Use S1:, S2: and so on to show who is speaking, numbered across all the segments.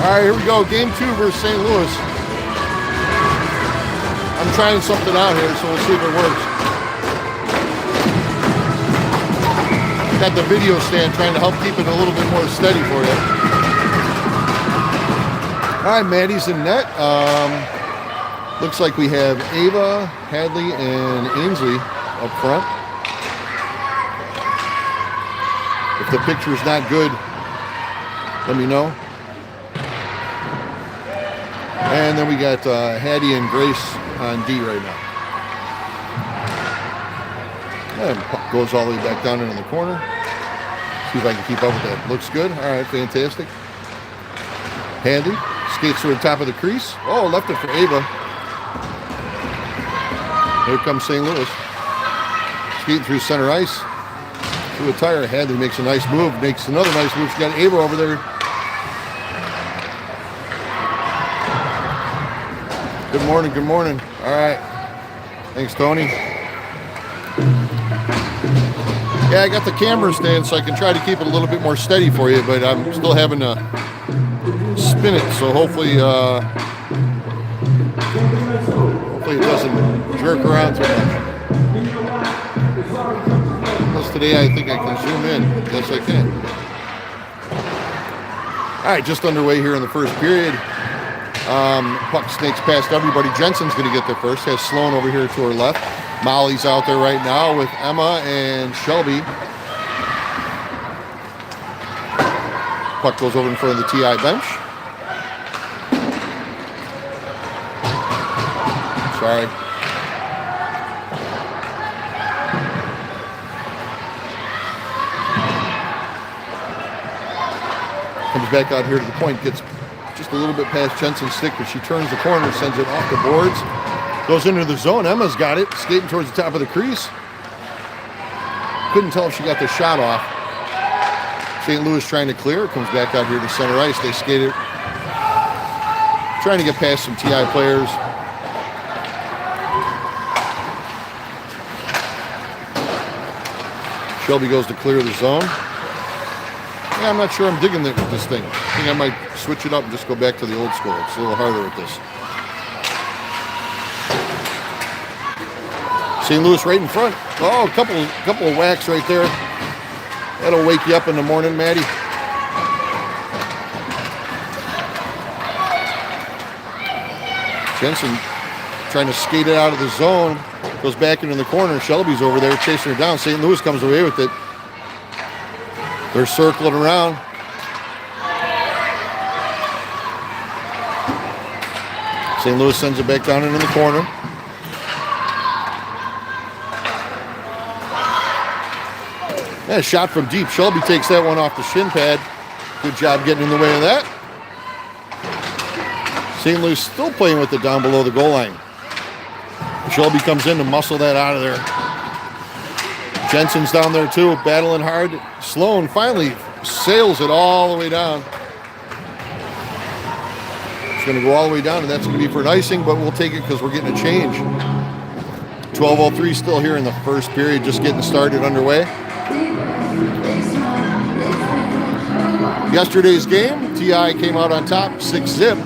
S1: All right, here we go. Game 2 versus St. Louis. I'm trying something out here, so we'll see if it works. Got the video stand trying to help keep it a little bit more steady for you. All right, Maddie's in net. Looks like we have Ava, Hadley, and Ainsley up front. If the picture's not good, let me know. And then we got Hattie and Grace on D right now. And puck goes all the way back down into the corner. See if I can keep up with that. Looks good. All right, fantastic. Handy. Skates to the top of the crease. Oh, left it for Ava. Here comes St. Louis. Skating through center ice. Through a tire. Hadley makes a nice move. Makes another nice move. She got Ava over there. Good morning, good morning. All right. Thanks, Tony. Yeah, I got the camera stand so I can try to keep it a little bit more steady for you, but I'm still having to spin it, so hopefully it doesn't jerk around too much. Plus today I think I can zoom in. Yes, I can. All right, just underway here in the first period. Puck snakes past everybody. Jensen's going to get there first. Has Sloan over here to her left. Molly's out there right now with Emma and Shelby. Puck goes over in front of the TI bench. Sorry. Comes back out here to the point. Gets just a little bit past Jensen's stick, but she turns the corner, sends it off the boards, goes into the zone. Emma's got it, skating towards the top of the crease. Couldn't tell if she got the shot off. St. Louis trying to clear, comes back out here to center ice. They skate it, trying to get past some TI players. Shelby goes to clear the zone. Yeah, I'm not sure I'm digging this thing. I think I might switch it up and just go back to the old school. It's a little harder with this. St. Louis right in front. Oh, a couple of whacks right there. That'll wake you up in the morning, Maddie. Jensen trying to skate it out of the zone. Goes back into the corner. Shelby's over there chasing her down. St. Louis comes away with it. They're circling around. St. Louis sends it back down into the corner. Yeah, shot from deep. Shelby takes that one off the shin pad. Good job getting in the way of that. St. Louis still playing with it down below the goal line. Shelby comes in to muscle that out of there. Jensen's down there too, battling hard. Sloan finally sails it all the way down. It's going to go all the way down, and that's going to be for an icing, but we'll take it because we're getting a change. 12:03 still here in the first period, just getting started underway. Yesterday's game, TI came out on top, 6-0.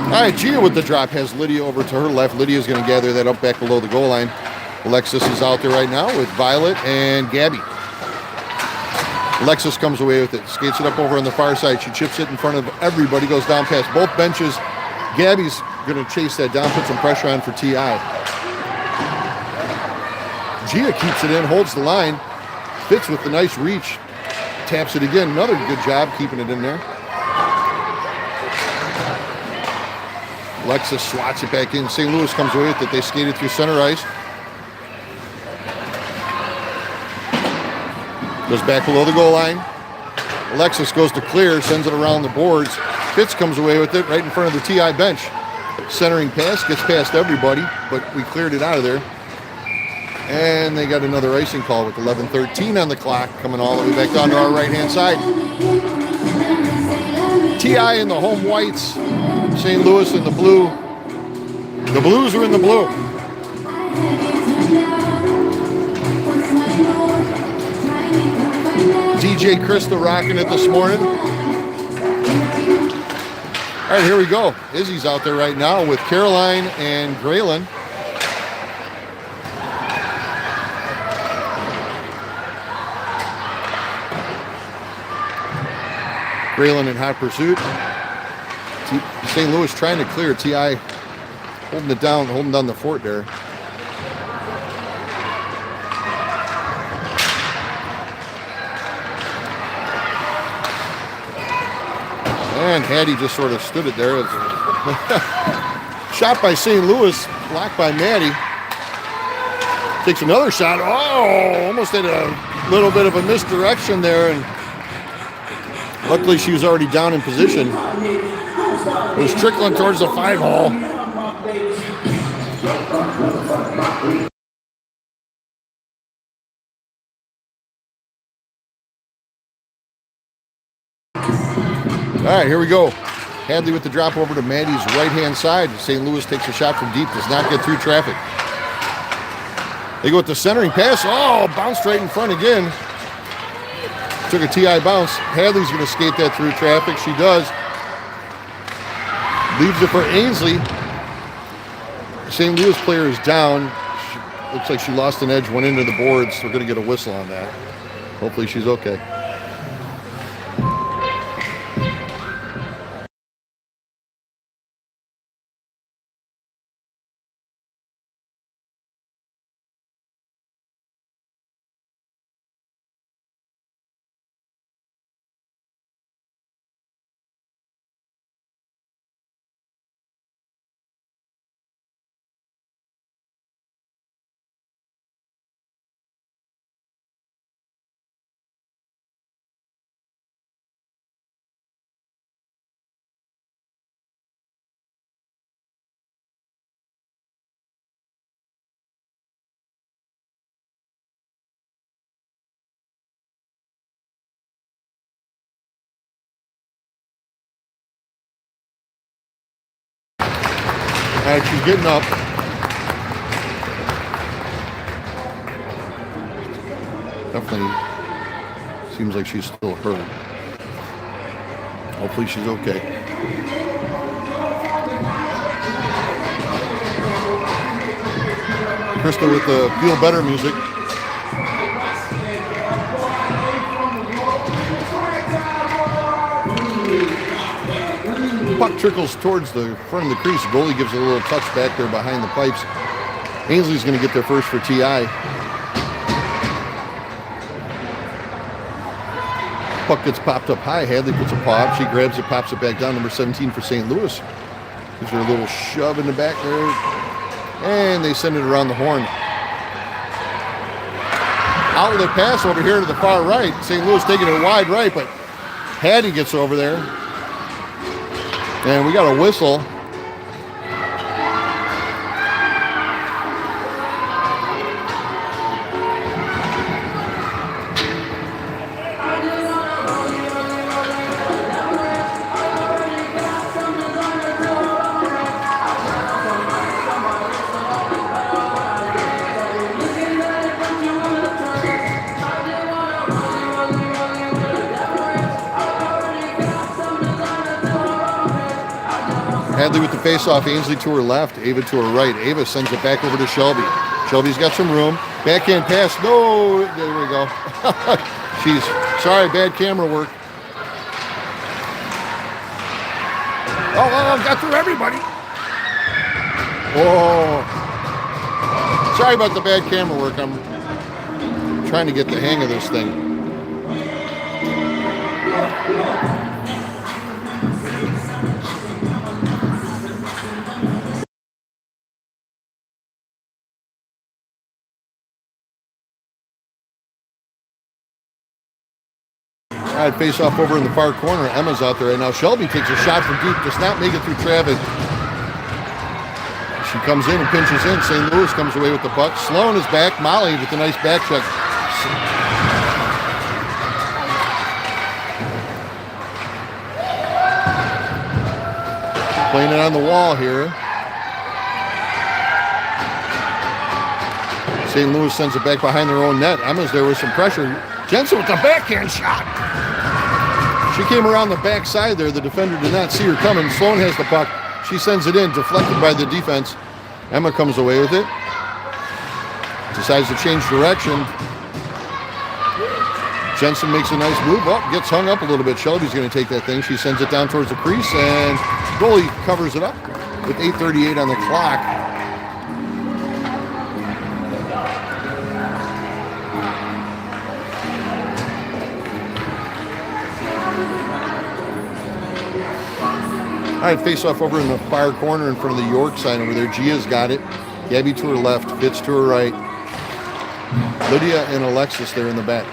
S1: All right, Gia with the drop has Lydia over to her left. Lydia's going to gather that up back below the goal line. Alexis is out there right now with Violet and Gabby. Alexis comes away with it, skates it up over on the far side. She chips it in front of everybody, goes down past both benches. Gabby's going to chase that down, put some pressure on for TI. Gia keeps it in, holds the line, fits with the nice reach, taps it again. Another good job keeping it in there. Alexis swats it back in. St. Louis comes away with it. They skated through center ice. Goes back below the goal line. Alexis goes to clear, sends it around the boards. Fitz comes away with it right in front of the TI bench. Centering pass, gets past everybody, but we cleared it out of there. And they got another icing call with 11:13 on the clock, coming all the way back down to our right-hand side. TI in the home whites, St. Louis in the blue. The Blues are in the blue. DJ Krista rocking it this morning. All right, here we go. Izzy's out there right now with Caroline and Graylin. Graylin in hot pursuit. St. Louis trying to clear. TI holding it down, holding down the fort there. And Hattie just sort of stood it there. Shot by St. Louis, blocked by Maddie. Takes another shot. Oh, almost had a little bit of a misdirection there, and luckily she was already down in position. It was trickling towards the 5-hole. All right, here we go. Hadley with the drop over to Maddie's right-hand side. St. Louis takes a shot from deep, does not get through traffic. They go with the centering pass. Oh, bounced right in front again. Took a TI bounce. Hadley's going to skate that through traffic. She does. Leaves it for Ainsley. St. Louis player is down. Looks like she lost an edge, went into the boards. We're going to get a whistle on that. Hopefully she's okay. All right, she's getting up. Definitely seems like she's still hurt. Hopefully she's okay. Krista with the Feel Better music. Puck trickles towards the front of the crease. Goalie gives it a little touch back there behind the pipes. Ainsley's going to get there first for TI. Puck gets popped up high. Hadley puts a paw up. She grabs it, pops it back down. Number 17 for St. Louis. Gives her a little shove in the back there. And they send it around the horn. Outlet pass over here to the far right. St. Louis taking it wide right, but Hattie gets over there. And we got a whistle. Hadley with the face-off. Ainsley to her left. Ava to her right. Ava sends it back over to Shelby. Shelby's got some room. Backhand pass. No. There we go. She's sorry. Bad camera work. Oh, got through everybody. Oh. Sorry about the bad camera work. I'm trying to get the hang of this thing. All right, face off over in the far corner. Emma's out there right now. Shelby takes a shot from deep, does not make it through traffic. She comes in and pinches in. St. Louis comes away with the puck. Sloan is back. Molly with a nice back check. Playing it on the wall here. St. Louis sends it back behind their own net. Emma's there with some pressure. Jensen with the backhand shot. She came around the backside there. The defender did not see her coming. Sloan has the puck. She sends it in, deflected by the defense. Emma comes away with it. Decides to change direction. Jensen makes a nice move. Oh, gets hung up a little bit. Shelby's going to take that thing. She sends it down towards the crease, and goalie covers it up with 8:38 on the clock. All right, face off over in the far corner in front of the York sign over there. Gia's got it. Gabby to her left, Fitz to her right. Lydia and Alexis there in the back.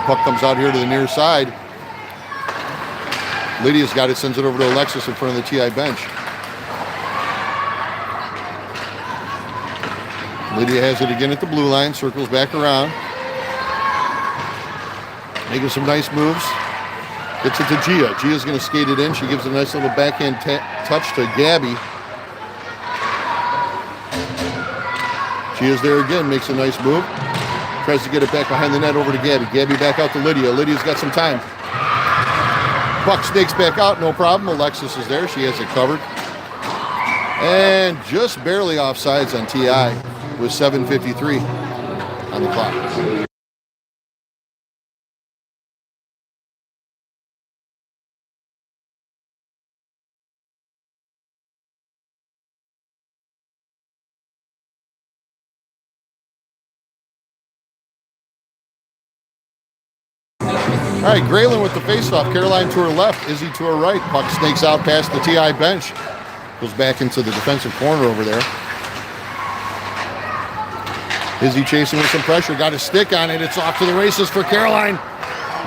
S1: Puck comes out here to the near side. Lydia's got it, sends it over to Alexis in front of the TI bench. Lydia has it again at the blue line, circles back around. Making some nice moves. Gets it to Gia. Gia's going to skate it in. She gives a nice little backhand touch to Gabby. Gia's there again, makes a nice move. Tries to get it back behind the net over to Gabby. Gabby back out to Lydia. Lydia's got some time. Puck snakes back out, no problem. Alexis is there. She has it covered. And just barely offsides on TI with 7:53 on the clock. All right, Graylin with the faceoff. Caroline to her left, Izzy to her right. Puck snakes out past the TI bench. Goes back into the defensive corner over there. Izzy chasing with some pressure. Got a stick on it. It's off to the races for Caroline.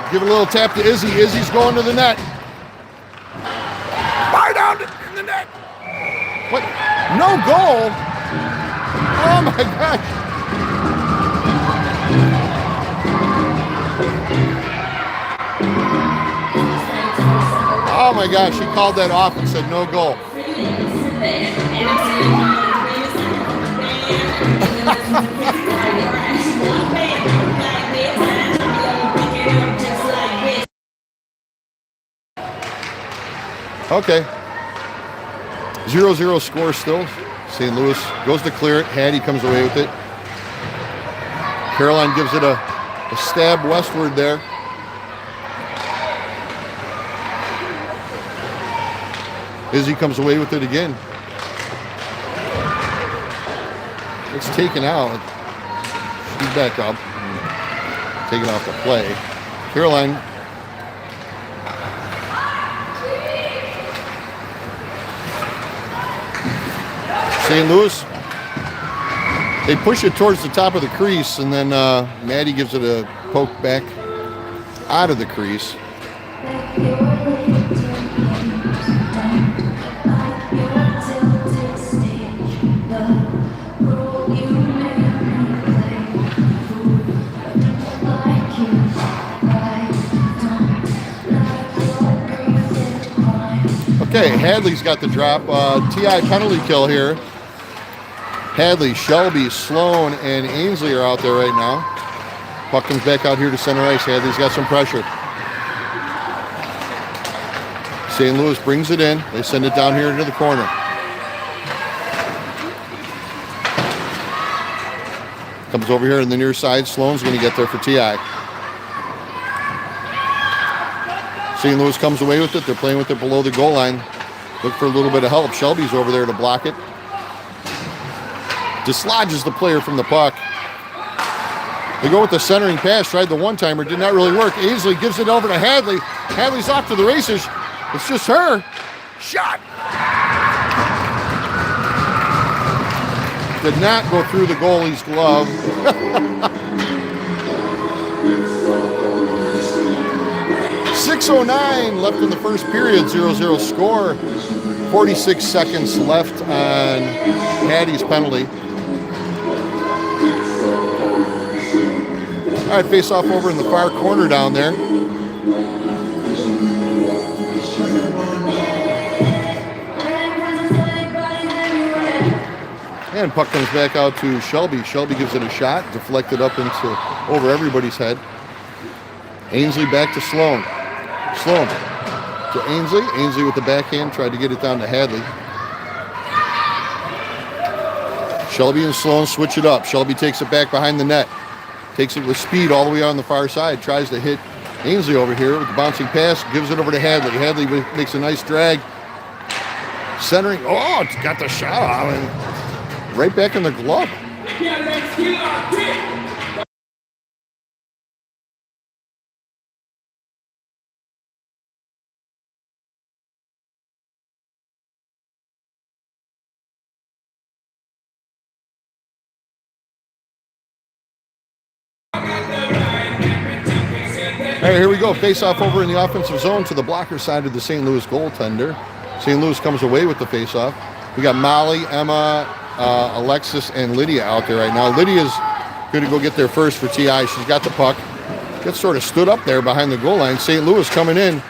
S1: Give a little tap to Izzy. Izzy's going to the net. Fire down in the net. What? No goal? Oh, my gosh. Oh my gosh, she called that off and said no goal. Okay. 0-0 score still. St. Louis goes to clear it. Hattie comes away with it. Caroline gives it a stab westward there. Izzy comes away with it again. It's taken out. She's back up. Taken off the play. Caroline. St. Louis. They push it towards the top of the crease, and then Maddie gives it a poke back out of the crease. Okay, Hadley's got the drop. TI penalty kill here. Hadley, Shelby, Sloan, and Ainsley are out there right now. Puck comes back out here to center ice. Hadley's got some pressure. St. Louis brings it in. They send it down here into the corner. Comes over here on the near side. Sloan's going to get there for TI. St. Louis comes away with it. They're playing with it below the goal line. Look for a little bit of help. Shelby's over there to block it. Dislodges the player from the puck. They go with the centering pass. Tried the one-timer. Did not really work. Ainsley gives it over to Hadley. Hadley's off to the races. It's just her. Shot. Did not go through the goalie's glove. 6:09 left in the first period. 0-0 score. 46 seconds left on Hattie's penalty. All right, face off over in the far corner down there. And puck comes back out to Shelby. Shelby gives it a shot, deflected up into over everybody's head. Ainsley back to Sloan. Sloan to Ainsley. Ainsley with the backhand, tried to get it down to Hadley. Shelby and Sloan switch it up. Shelby takes it back behind the net. Takes it with speed all the way on the far side. Tries to hit Ainsley over here with the bouncing pass. Gives it over to Hadley. Hadley makes a nice drag. Centering. Oh, it's got the shot off. And right back in the glove. All right, here we go. Face off over in the offensive zone to the blocker side of the St. Louis goaltender. St. Louis comes away with the face off. We got Molly, Emma, Alexis, and Lydia out there right now. Lydia's going to go get there first for TI. She's got the puck. Gets sort of stood up there behind the goal line. St. Louis coming in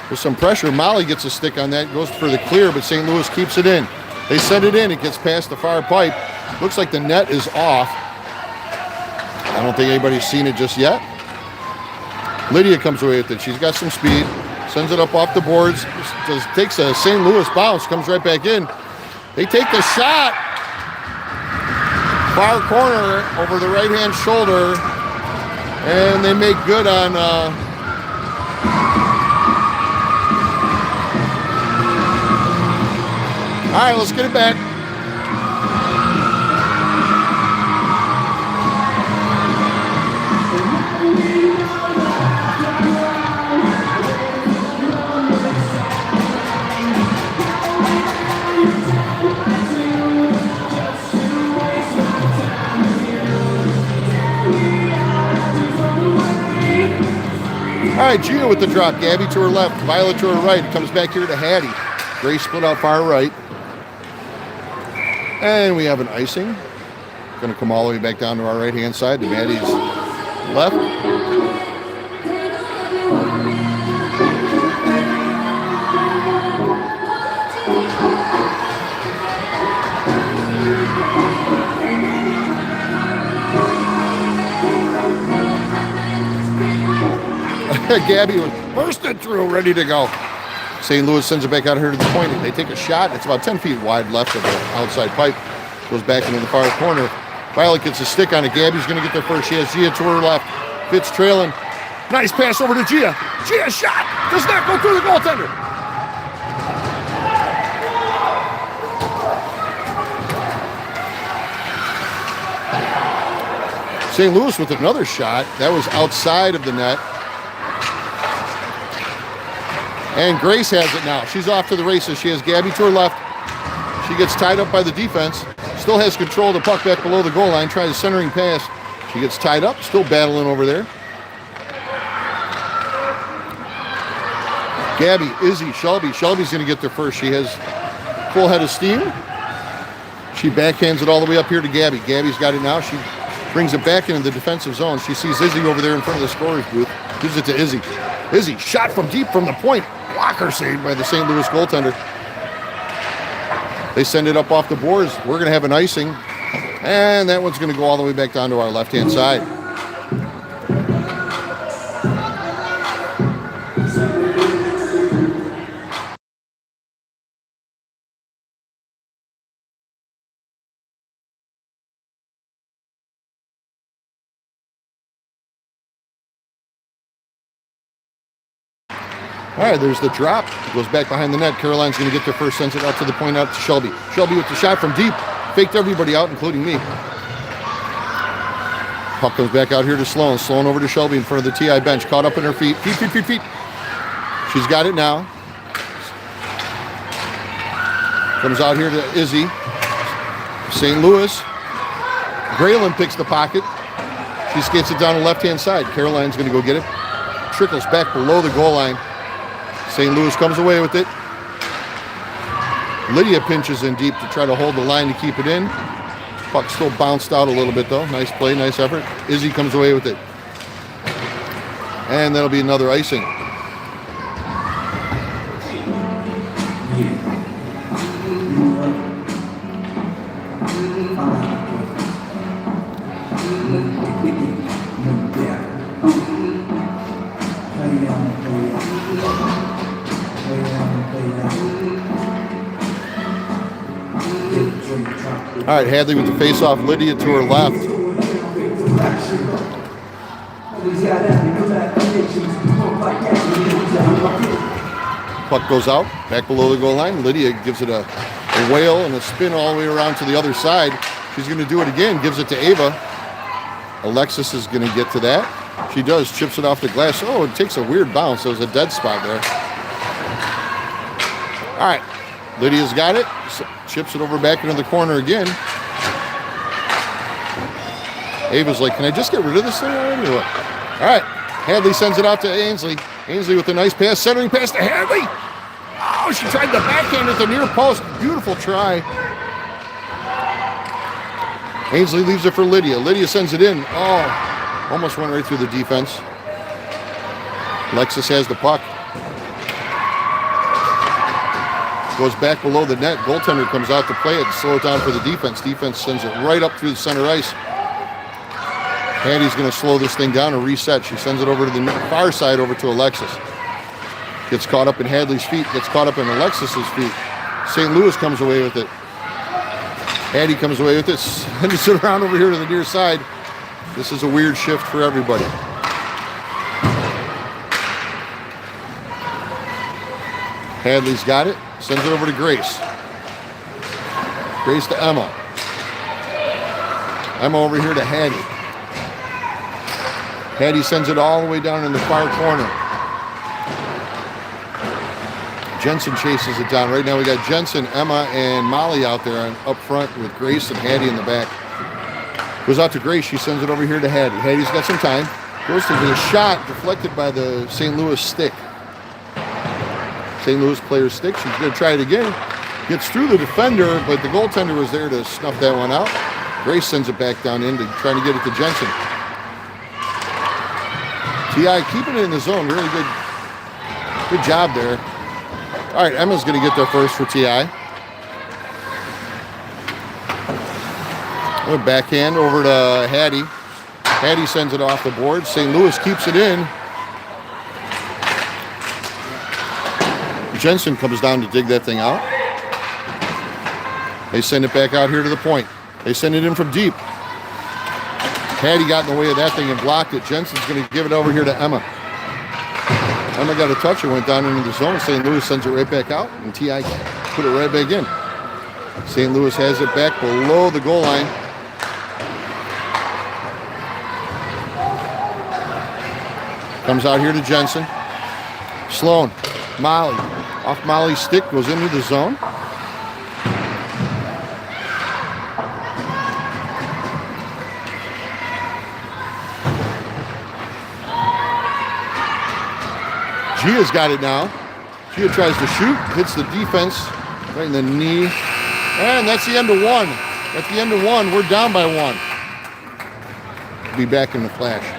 S1: with some pressure. Molly gets a stick on that, goes for the clear, but St. Louis keeps it in. They send it in. It gets past the far pipe. Looks like the net is off. I don't think anybody's seen it just yet. Lydia comes away with it. She's got some speed. Sends it up off the boards. Takes a St. Louis bounce. Comes right back in. They take the shot. Far corner over the right-hand shoulder. And they make good on... All right, let's get it back. All right, Gina with the drop. Gabby to her left. Violet to her right. It comes back here to Hattie. Grace split out far right. And we have an icing. Going to come all the way back down to our right-hand side to Maddie's left. got Gabby bursting through, ready to go. St. Louis sends it back out here to the point. They take a shot. It's about 10 feet wide left of the outside pipe. Goes back into the far corner. Violet gets a stick on it. Gabby's going to get there first. She has Gia to her left. Fitz trailing. Nice pass over to Gia. Gia shot. Does not go through the goaltender. St. Louis with another shot. That was outside of the net. And Grace has it now. She's off to the races. She has Gabby to her left. She gets tied up by the defense. Still has control of the puck back below the goal line. Tries a centering pass. She gets tied up. Still battling over there. Gabby, Izzy, Shelby. Shelby's going to get there first. She has full head of steam. She backhands it all the way up here to Gabby. Gabby's got it now. She brings it back into the defensive zone. She sees Izzy over there in front of the scorer's booth. Gives it to Izzy. Izzy shot from deep from the point. Blocker saved by the St. Louis goaltender. They send it up off the boards. We're going to have an icing. And that one's going to go all the way back down to our left-hand side. All right, there's the drop. It goes back behind the net. Caroline's going to get there first, sends it out to the point out to Shelby. Shelby with the shot from deep. Faked everybody out, including me. Puck comes back out here to Sloan. Sloan over to Shelby in front of the TI bench. Caught up in her feet. Feet. She's got it now. Comes out here to Izzy. St. Louis. Graylin picks the pocket. She skates it down the left-hand side. Caroline's going to go get it. Trickles back below the goal line. St. Louis comes away with it. Lydia pinches in deep to try to hold the line to keep it in. Puck still bounced out a little bit though. Nice play, nice effort. Izzy comes away with it. And that'll be another icing. All right, Hadley with the face-off. Lydia to her left. Puck goes out, back below the goal line. Lydia gives it a whale and a spin all the way around to the other side. She's going to do it again, gives it to Ava. Alexis is going to get to that. She does, chips it off the glass. Oh, it takes a weird bounce. There was a dead spot there. All right, Lydia's got it. Chips it over back into the corner again. Ava's like, can I just get rid of this thing already? All right, Hadley sends it out to Ainsley. Ainsley with a nice pass, centering pass to Hadley. Oh, she tried the backhand at the near post. Beautiful try. Ainsley leaves it for Lydia. Lydia sends it in. Oh, almost went right through the defense. Alexis has the puck. Goes back below the net. Goaltender comes out to play it and slow it down for the defense. Defense sends it right up through the center ice. Patty's going to slow this thing down and reset. She sends it over to the far side over to Alexis. Gets caught up in Hadley's feet. Gets caught up in Alexis's feet. St. Louis comes away with it. Hattie comes away with it. Sends it around over here to the near side. This is a weird shift for everybody. Hadley's got it. Sends it over to Grace. Grace to Emma. Emma over here to Hattie. Hattie sends it all the way down in the far corner. Jensen chases it down. Right now we got Jensen, Emma, and Molly out there up front with Grace and Hattie in the back. Goes out to Grace. She sends it over here to Hattie. Hattie's got some time. Goes to the shot deflected by the St. Louis stick. St. Louis player's stick. She's going to try it again. Gets through the defender, but the goaltender was there to snuff that one out. Grace sends it back down in to try to get it to Jensen. T.I. keeping it in the zone. Really good job there. All right, Emma's going to get there first for T.I. Backhand over to Hattie. Hattie sends it off the board. St. Louis keeps it in. Jensen comes down to dig that thing out. They send it back out here to the point. They send it in from deep. Patty got in the way of that thing and blocked it. Jensen's going to give it over here to Emma. Emma got a touch. It went down into the zone. St. Louis sends it right back out, and T.I. put it right back in. St. Louis has it back below the goal line. Comes out here to Jensen. Sloan, Molly. Off Molly's stick, goes into the zone. Gia's got it now. Gia tries to shoot, hits the defense right in the knee. And that's the end of one. At the end of one, we're down by one. Be back in the flash.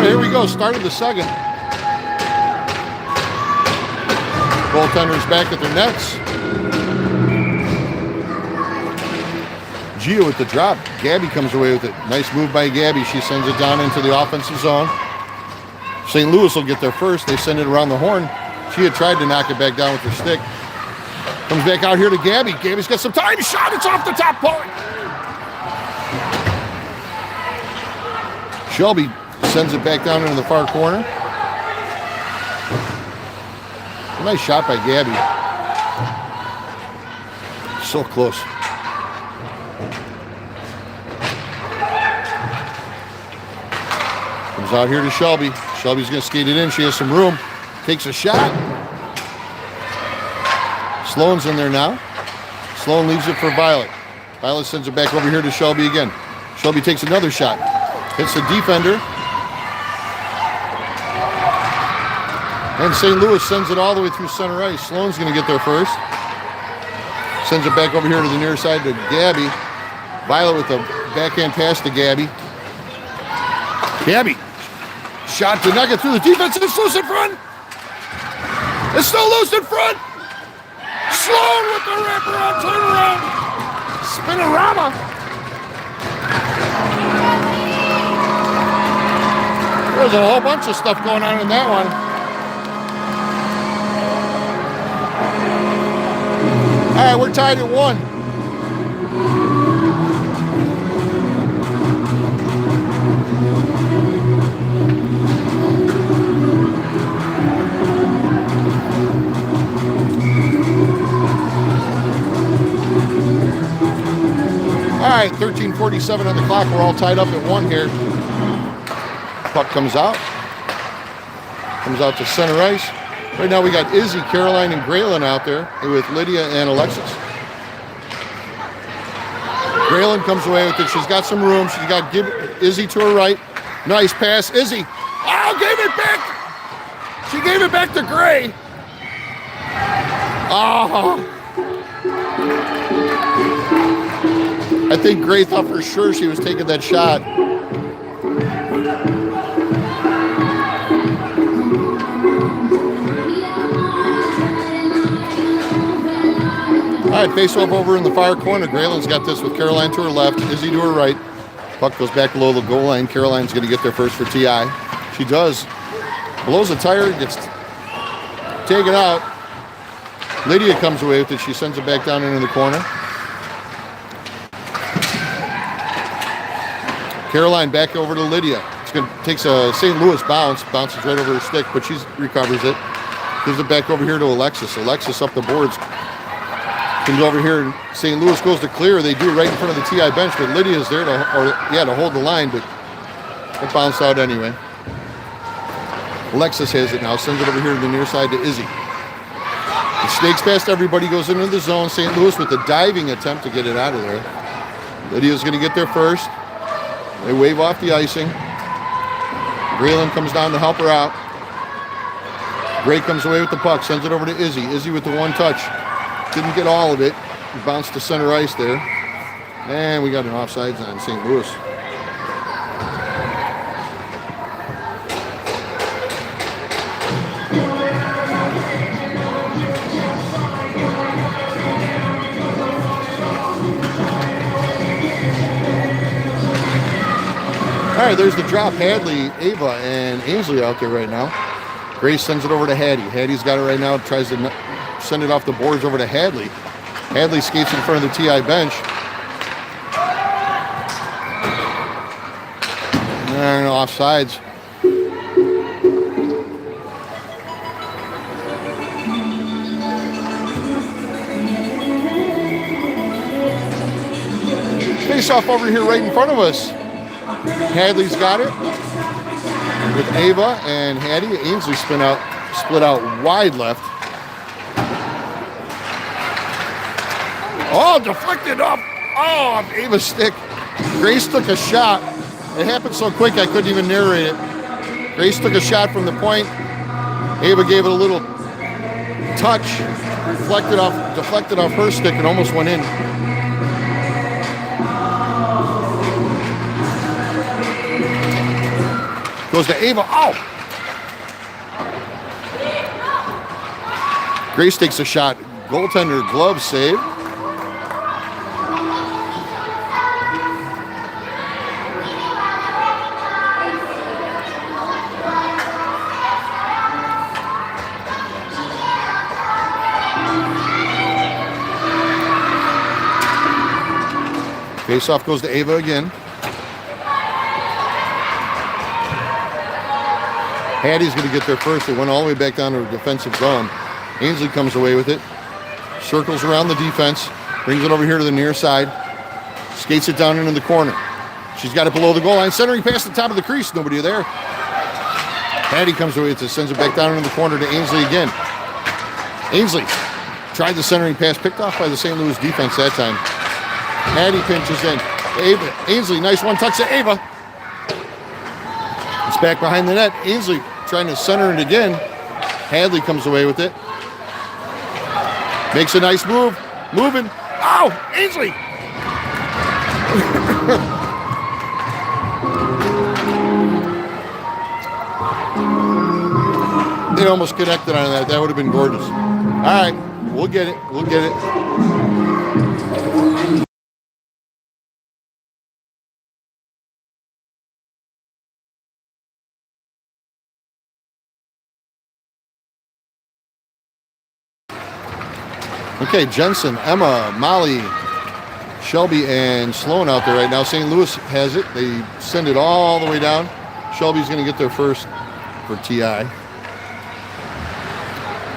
S1: Here we go, start of the second. Goaltenders back at their nets. Gia with the drop. Gabby comes away with it. Nice move by Gabby. She sends it down into the offensive zone. St. Louis will get there first. They send it around the horn. She had tried to knock it back down with her stick. Comes back out here to Gabby. Gabby's got some time. Shot. It's off the top point. Shelby sends it back down into the far corner. A nice shot by Gabby. So close. Comes out here to Shelby. Shelby's going to skate it in. She has some room. Takes a shot. Sloan's in there now. Sloan leaves it for Violet. Violet sends it back over here to Shelby again. Shelby takes another shot. Hits the defender. And St. Louis sends it all the way through center ice. Sloan's going to get there first. Sends it back over here to the near side to Gabby. Violet with a backhand pass to Gabby. Gabby. Shot to knock it through the defense. It's loose in front. It's still loose in front. Sloan with the wraparound turnaround. Spinorama. There's a whole bunch of stuff going on in that one. All right, we're tied at 1. All right, 13:47 on the clock. We're all tied up at 1 here. Puck comes out. Comes out to center ice. Right now we got Izzy, Caroline, and Graylin out there with Lydia and Alexis. Graylin comes away with it. She's got some room. She's got Izzy to her right. Nice pass. Izzy. Oh, gave it back. She gave it back to Gray. Oh. I think Gray thought for sure she was taking that shot. All right, face off over in the far corner. Graylin's got this with Caroline to her left, Izzy to her right. Puck goes back below the goal line. Caroline's going to get there first for TI. She does. Blows a tire, gets taken out. Lydia comes away with it. She sends it back down into the corner. Caroline back over to Lydia. Takes a St. Louis bounce, bounces right over her stick, but she recovers it. Gives it back over here to Alexis. Alexis up the boards. Comes over here. St. Louis goes to clear. They do it right in front of the TI bench, but Lydia's there to hold the line, but it bounced out anyway. Alexis has it now. Sends it over here to the near side to Izzy. It snakes past everybody, goes into the zone. St. Louis with a diving attempt to get it out of there. Lydia's going to get there first. They wave off the icing. Graylin comes down to help her out. Gray comes away with the puck, sends it over to Izzy. Izzy with the one touch. Didn't get all of it. Bounced to center ice there. And we got an offsides on St. Louis. All right, there's the drop. Hadley, Ava, and Ainsley out there right now. Grace sends it over to Hattie. Hattie's got it right now. Tries to send it off the boards over to Hadley. Hadley skates in front of the TI bench. And offsides. Face off over here right in front of us. Hadley's got it with Ava and Hattie. Ainsley split out wide left. Oh, deflected off Ava's stick. Grace took a shot. It happened so quick I couldn't even narrate it. Grace took a shot from the point. Ava gave it a little touch, deflected off her stick and almost went in. Goes to Ava. Oh! Grace takes a shot. Goaltender glove save. Face-off goes to Ava again. Hattie's going to get there first. It went all the way back down to the defensive zone. Ainsley comes away with it. Circles around the defense. Brings it over here to the near side. Skates it down into the corner. She's got it below the goal line. Centering past the top of the crease. Nobody there. Hattie comes away with it. Sends it back down into the corner to Ainsley again. Ainsley tried the centering pass. Picked off by the St. Louis defense that time. Hattie pinches in. Ava. Ainsley, nice one touch to Ava. It's back behind the net. Ainsley trying to center it again. Hadley comes away with it. Makes a nice move. Moving. Oh, Ainsley! They almost connected on that. That would have been gorgeous. All right, we'll get it. We'll get it. Okay, Jensen, Emma, Molly, Shelby, and Sloan out there right now. St. Louis has it. They send it all the way down. Shelby's going to get there first for TI.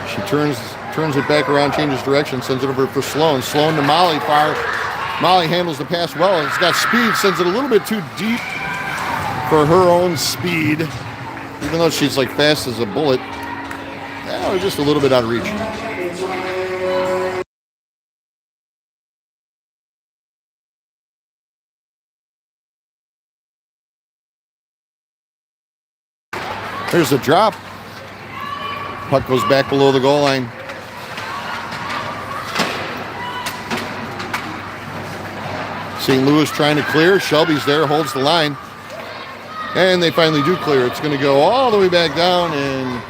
S1: She turns it back around, changes direction, sends it over for Sloan. Sloan to Molly, far. Molly handles the pass well. It's got speed, sends it a little bit too deep for her own speed. Even though she's like fast as a bullet, just a little bit out of reach. There's a drop. Puck goes back below the goal line. St. Louis trying to clear. Shelby's there, holds the line. And they finally do clear. It's going to go all the way back down, and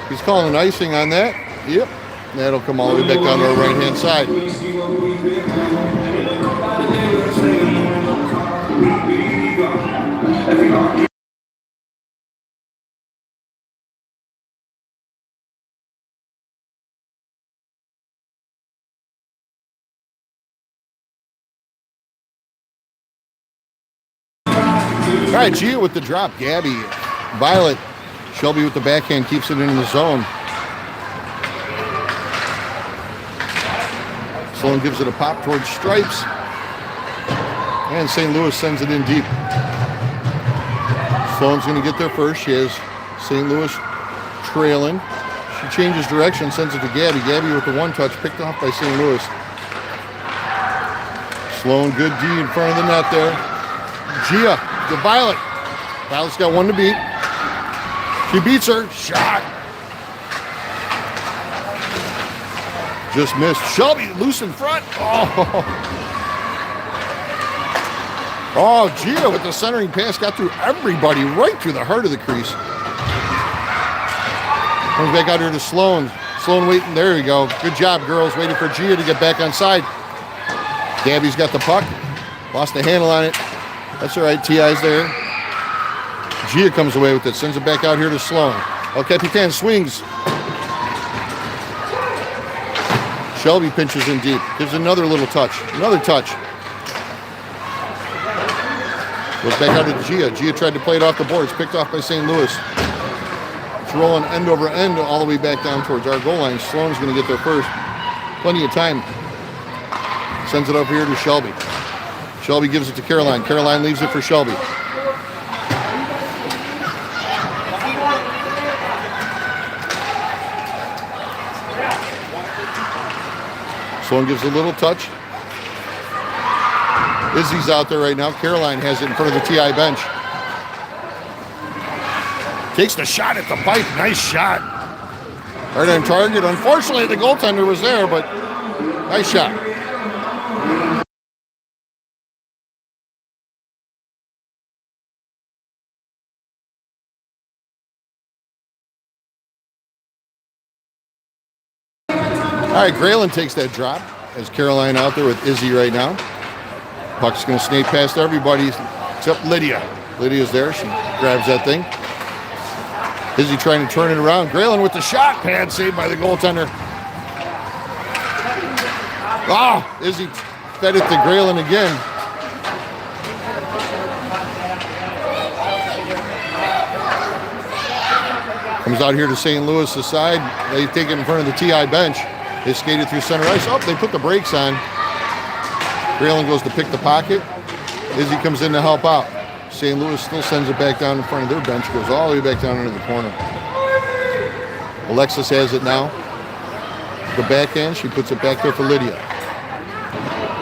S1: he's calling an icing on that. Yep. That'll come all the way back down to our right-hand side. All right, Gia with the drop. Gabby, Violet, Shelby with the backhand keeps it in the zone. Sloan gives it a pop towards stripes. And St. Louis sends it in deep. Sloan's going to get there first. She has St. Louis trailing. She changes direction, sends it to Gabby. Gabby with the one touch, picked off by St. Louis. Sloan, good D in front of the net there. Gia to Violet. Violet's got one to beat. She beats her. Shot. Just missed. Shelby loose in front. Oh, Gia with the centering pass got through everybody right through the heart of the crease. Comes back out here to Sloan. Sloan waiting. There we go. Good job, girls. Waiting for Gia to get back on side. Gabby's got the puck. Lost the handle on it. That's all right. T.I.'s there. Gia comes away with it. Sends it back out here to Sloan. El Capitan swings. Shelby pinches in deep. Gives another little touch. Another touch. Goes back out to Gia. Gia tried to play it off the boards. Picked off by St. Louis. It's rolling end over end all the way back down towards our goal line. Sloan's going to get there first. Plenty of time. Sends it over here to Shelby. Shelby gives it to Caroline. Caroline leaves it for Shelby. Sloan gives a little touch. Izzy's out there right now. Caroline has it in front of the TI bench. Takes the shot at the pipe. Nice shot. Right on target. Unfortunately, the goaltender was there, but nice shot. All right, Graylin takes that drop. Has Caroline out there with Izzy right now. Puck's going to snake past everybody except Lydia. Lydia's there. She grabs that thing. Izzy trying to turn it around. Graylin with the shot. Pad saved by the goaltender. Izzy fed it to Graylin again. Comes out here to St. Louis' side. They take it in front of the TI bench. They skated through center ice. They put the brakes on. Graylin goes to pick the pocket. Izzy comes in to help out. St. Louis still sends it back down in front of their bench. Goes all the way back down into the corner. Alexis has it now. The backhand. She puts it back there for Lydia.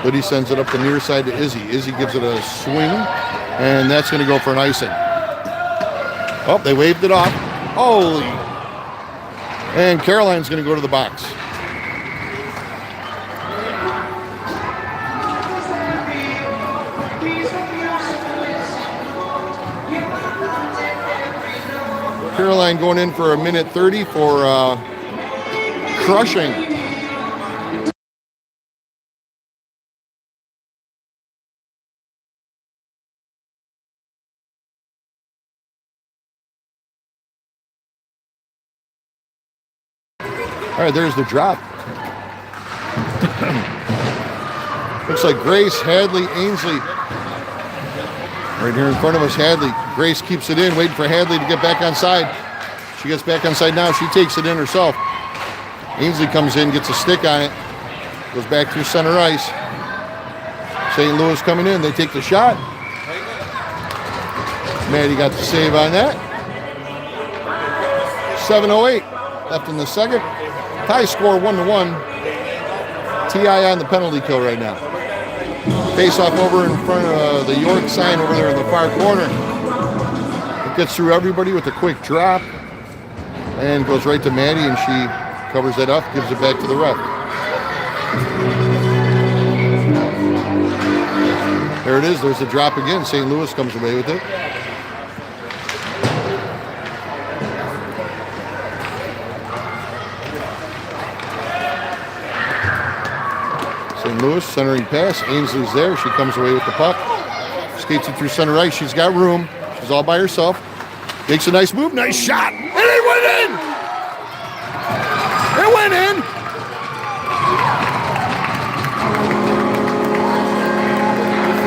S1: Lydia sends it up the near side to Izzy. Izzy gives it a swing. And that's going to go for an icing. They waved it off. Holy. And Caroline's going to go to the box. Caroline going in for a minute 30 for crushing. All right, there's the drop. Looks like Grace, Hadley, Ainsley. Right here in front of us, Hadley. Grace keeps it in, waiting for Hadley to get back on side. She gets back on side now. She takes it in herself. Ainsley comes in, gets a stick on it. Goes back through center ice. St. Louis coming in. They take the shot. Maddie got the save on that. 7:08 left in the second. Tie score 1-1. TI on the penalty kill right now. Face off over in front of the York sign over there in the far corner. It gets through everybody with a quick drop. and goes right to Maddie, and she covers that up, gives it back to the ref. There it is. There's the drop again. St. Louis comes away with it. St. Louis centering pass. Ainsley's there. She comes away with the puck. Skates it through center ice. She's got room. She's all by herself. Makes a nice move. Nice shot. And it went in. It went in.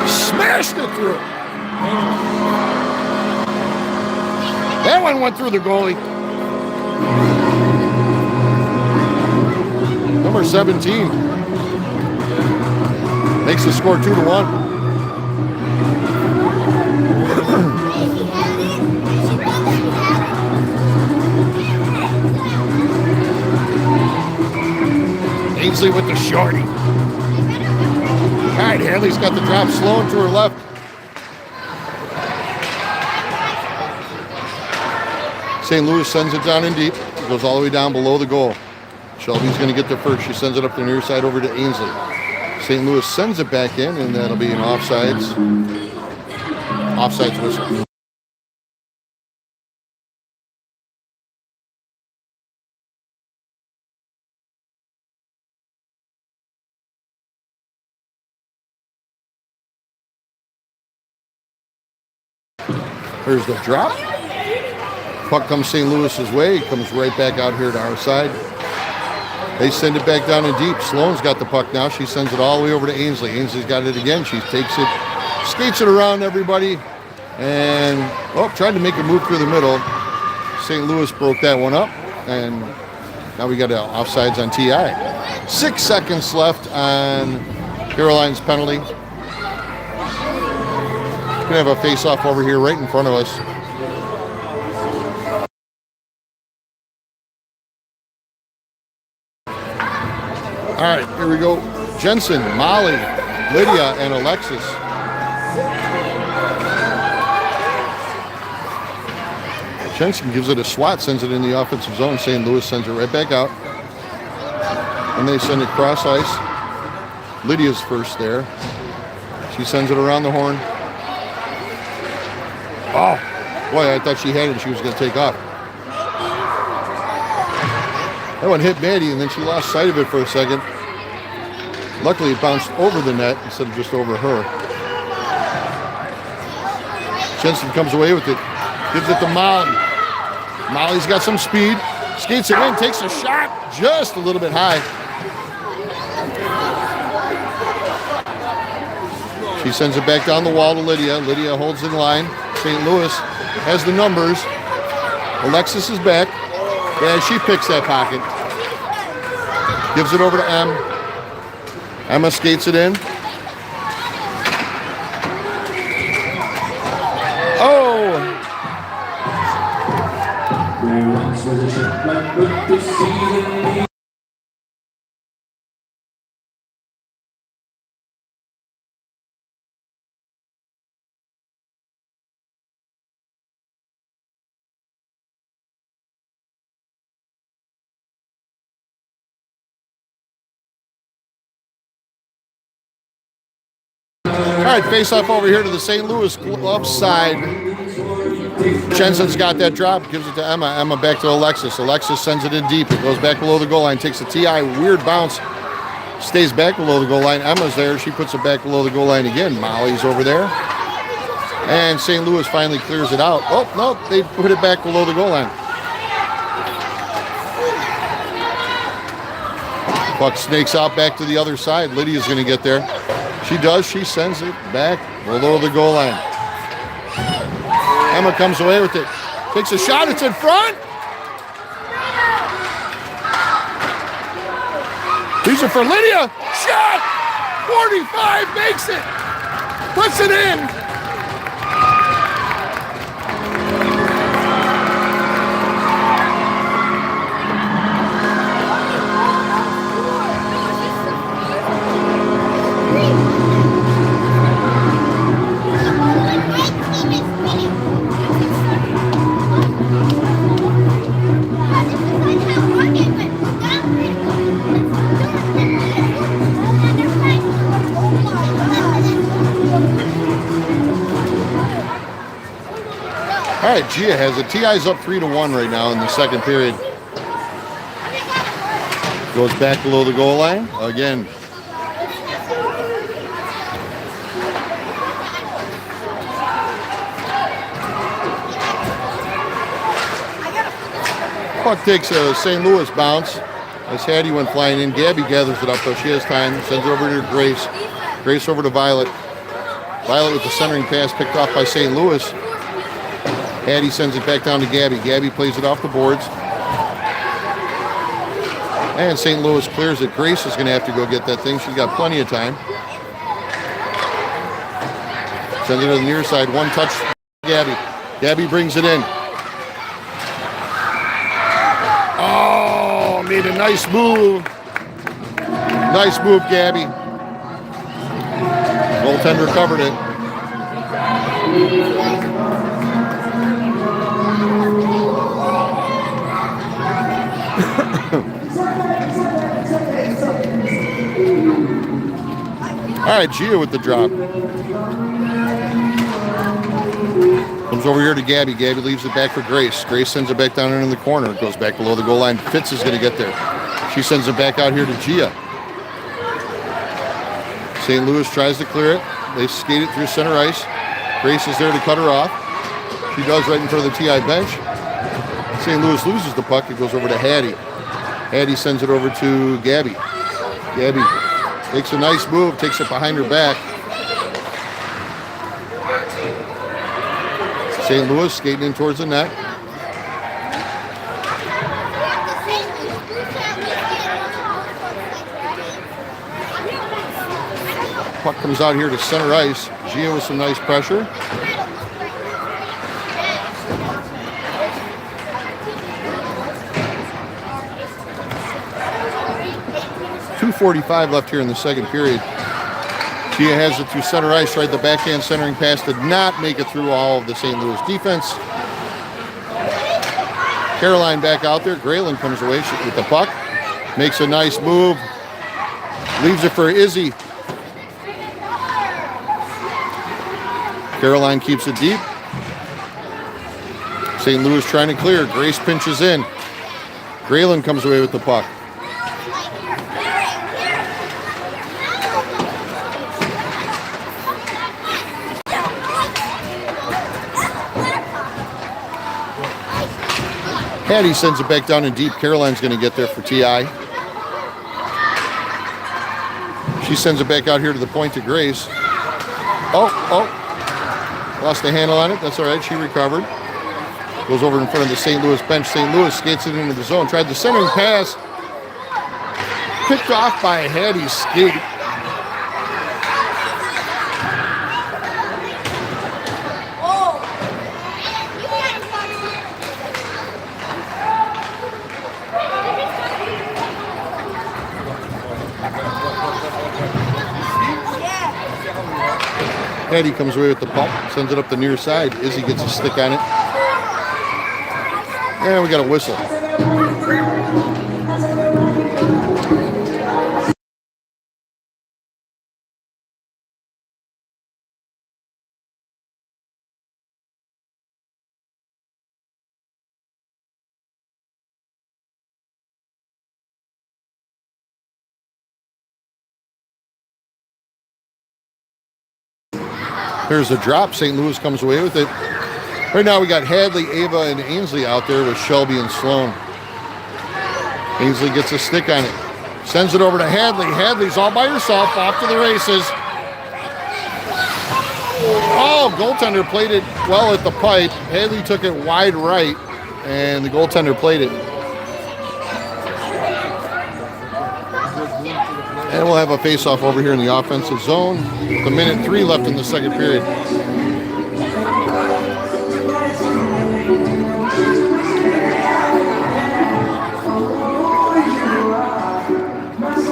S1: Smashed it through. That one went through the goalie. Number 17 makes the score 2-1. Ainsley with the shorty. All right, Hadley's got the drop. Sloan to her left. St. Louis sends it down in deep. It goes all the way down below the goal. Shelby's going to get there first. She sends it up the near side over to Ainsley. St. Louis sends it back in, and that'll be an offsides whistle. There's the drop. Puck comes St. Louis's way. It comes right back out here to our side. They send it back down in deep. Sloan's got the puck now. She sends it all the way over to Ainsley. Ainsley's got it again. She takes it, skates it around everybody, and tried to make a move through the middle. St. Louis broke that one up, and now we got offsides on TI. 6 seconds left on Caroline's penalty. We're going to have a face-off over here right in front of us. All right, here we go. Jensen, Molly, Lydia, and Alexis. Jensen gives it a swat, sends it in the offensive zone. St. Louis sends it right back out. And they send it cross ice. Lydia's first there. She sends it around the horn. Oh, boy, I thought she had it and she was going to take off. That one hit Maddie, and then she lost sight of it for a second. Luckily, it bounced over the net instead of just over her. Jensen comes away with it. Gives it to Molly. Molly's got some speed. Skates it in, takes a shot just a little bit high. She sends it back down the wall to Lydia. Lydia holds in line. St. Louis has the numbers. Alexis is back. Yeah, she picks that pocket. Gives it over to Em. Emma skates it in. Oh! All right, face off over here to the St. Louis club side. Jensen's got that drop, gives it to Emma. Emma back to Alexis. Alexis sends it in deep. It goes back below the goal line, takes a TI, weird bounce, stays back below the goal line. Emma's there. She puts it back below the goal line again. Molly's over there. And St. Louis finally clears it out. Oh, no, they put it back below the goal line. Puck snakes out back to the other side. Lydia's going to get there. She does. She sends it back below the goal line. Emma comes away with it. Takes a shot. It's in front. These are for Lydia. Shot. 45 makes it. Puts it in. All right, Gia has it. TI's up 3-1 right now in the second period. Goes back below the goal line. Again. Puck takes a St. Louis bounce. As Hattie went flying in, Gabby gathers it up though. She has time. Sends it over to Grace. Grace over to Violet. Violet with the centering pass picked off by St. Louis. Hattie sends it back down to Gabby. Gabby plays it off the boards. And St. Louis clears it. Grace is going to have to go get that thing. She's got plenty of time. Sends it to the near side. One touch. Gabby. Gabby brings it in. Oh, made a nice move. Nice move, Gabby. Goaltender covered it. All right, Gia with the drop. Comes over here to Gabby. Gabby leaves it back for Grace. Grace sends it back down in the corner. It goes back below the goal line. Fitz is going to get there. She sends it back out here to Gia. St. Louis tries to clear it. They skate it through center ice. Grace is there to cut her off. She does right in front of the TI bench. St. Louis loses the puck. It goes over to Hattie. Hattie sends it over to Gabby. Gabby makes a nice move, takes it behind her back. St. Louis skating in towards the net. Puck comes out here to center ice. Gia with some nice pressure. .245 left here in the second period. Gia has it through center ice, right? The backhand centering pass did not make it through all of the St. Louis defense. Caroline back out there. Grayling comes away with the puck. Makes a nice move. Leaves it for Izzy. Caroline keeps it deep. St. Louis trying to clear. Grace pinches in. Grayling comes away with the puck. Hattie sends it back down in deep. Caroline's going to get there for TI. She sends it back out here to the point to Grace. Oh. Lost the handle on it. That's all right. She recovered. Goes over in front of the St. Louis bench. St. Louis skates it into the zone. Tried the centering pass. Picked off by Hattie's skate. Hattie comes away with the puck, sends it up the near side. Izzy gets a stick on it. And we got a whistle. There's a drop. St. Louis comes away with it. Right now we got Hadley, Ava, and Ainsley out there with Shelby and Sloan. Ainsley gets a stick on it. Sends it over to Hadley. Hadley's all by herself, off to the races. Oh, goaltender played it well at the pipe. Hadley took it wide right, and the goaltender played it. And we'll have a face-off over here in the offensive zone. With a minute 3 left in the second period.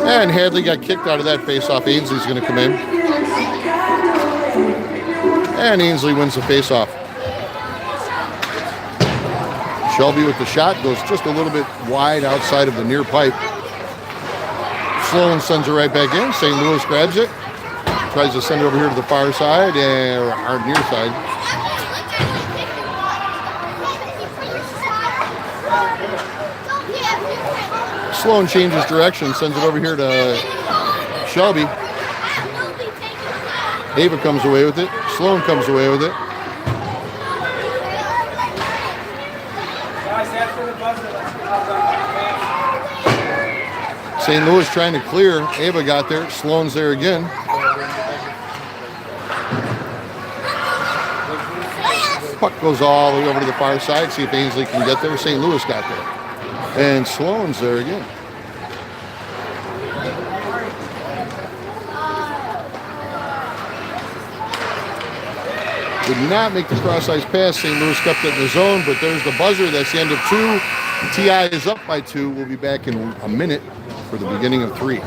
S1: And Hadley got kicked out of that face-off. Ainsley's going to come in. And Ainsley wins the face-off. Shelby with the shot goes just a little bit wide outside of the near pipe. Sloan sends it right back in. St. Louis grabs it. Tries to send it over here to the far side, or our near side. Sloan changes direction, sends it over here to Shelby. Ava comes away with it. Sloan comes away with it. St. Louis trying to clear. Ava got there. Sloan's there again. Puck goes all the way over to the far side. See if Ainsley can get there. St. Louis got there. And Sloan's there again. Did not make the cross-ice pass. St. Louis kept it in the zone, but there's the buzzer. That's the end of 2. TI is up by 2. We'll be back in a minute for the beginning of 3.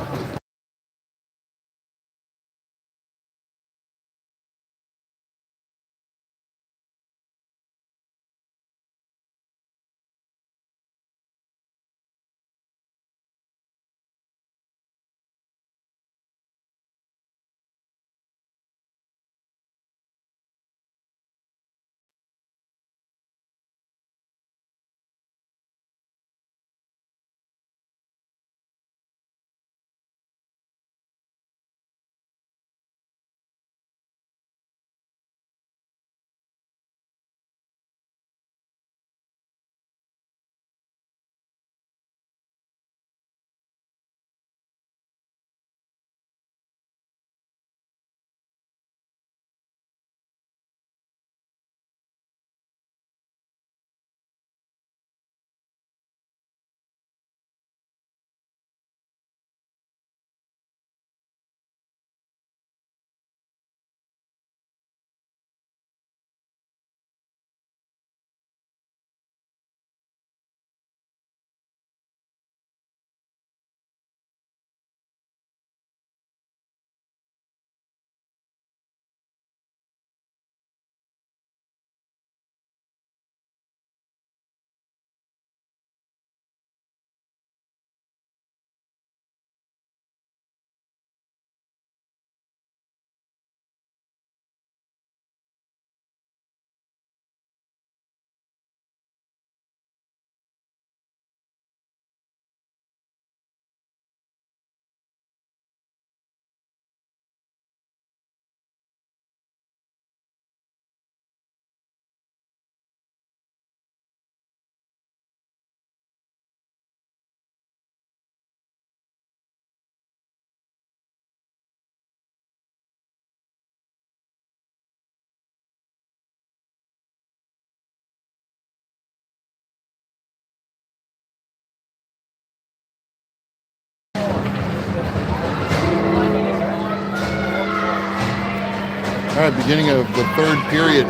S1: All right, beginning of the 3rd period.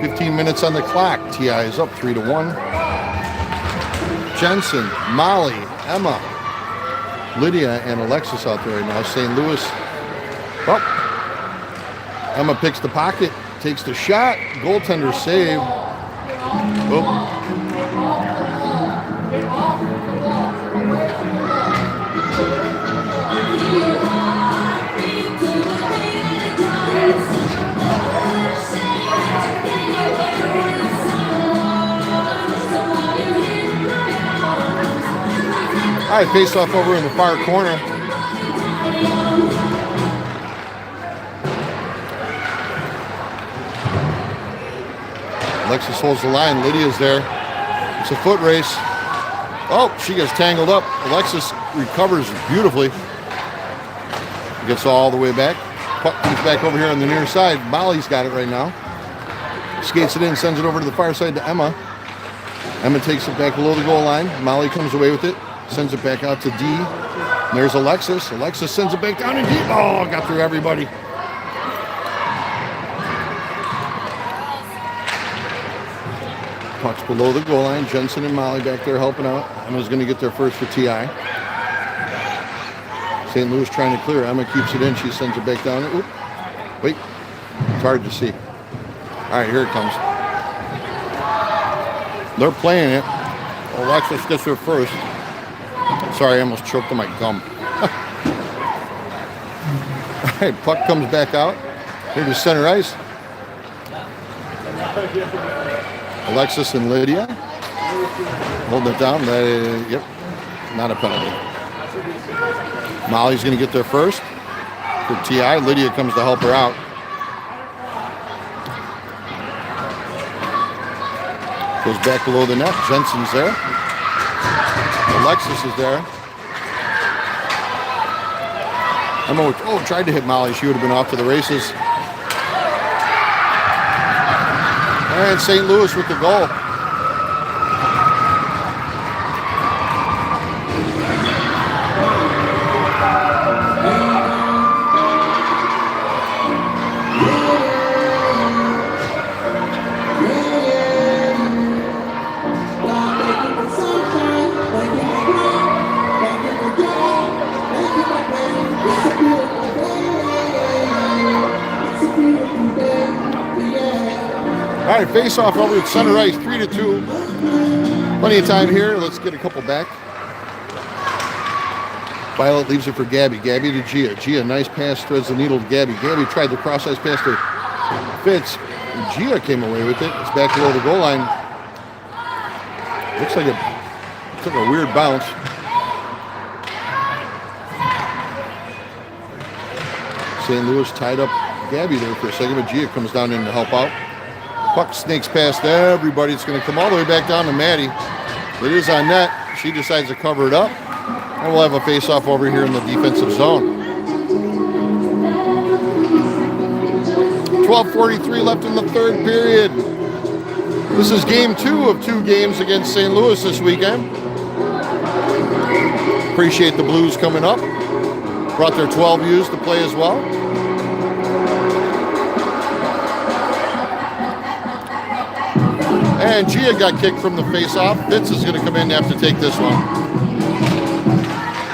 S1: 15 minutes on the clock. TI is up 3-1. Jensen, Molly, Emma, Lydia, and Alexis out there right now. St. Louis. Oh. Emma picks the pocket, takes the shot. Goaltender save. Oh. All right, face off over in the far corner. Alexis holds the line. Lydia's there. It's a foot race. Oh, she gets tangled up. Alexis recovers beautifully. Gets all the way back. Puck comes back over here on the near side. Molly's got it right now. Skates it in, sends it over to the far side to Emma. Emma takes it back below the goal line. Molly comes away with it. Sends it back out to D. And there's Alexis. Alexis sends it back down in deep. Oh, got through everybody. Puck's below the goal line. Jensen and Molly back there helping out. Emma's going to get there first for TI. St. Louis trying to clear. Emma keeps it in. She sends it back down. Oop. Wait. It's hard to see. All right, here it comes. They're playing it. Alexis gets there first. Sorry, I almost choked on my gum. All right, puck comes back out. Here to center ice. Alexis and Lydia. Holding it down. Yep, not a penalty. Molly's going to get there first for TI. Lydia comes to help her out. Goes back below the net. Jensen's there. Alexis is there. Emma tried to hit Molly. She would have been off to the races. And St. Louis with the goal. All right, face-off over at center ice, 3-2. Plenty of time here. Let's get a couple back. Violet leaves it for Gabby. Gabby to Gia. Gia, nice pass, threads the needle to Gabby. Gabby tried the cross-ice pass to Fitz. Gia came away with it. It's back below the goal line. Looks like it took a weird bounce. St. Louis tied up Gabby there for a second, but Gia comes down in to help out. Puck snakes past everybody. It's going to come all the way back down to Maddie. It is on net. She decides to cover it up. And we'll have a face-off over here in the defensive zone. 12:43 left in the third period. This is game 2 of 2 games against St. Louis this weekend. Appreciate the Blues coming up. Brought their 12Us to play as well. And Gia got kicked from the face-off. Fitz is going to come in and have to take this one.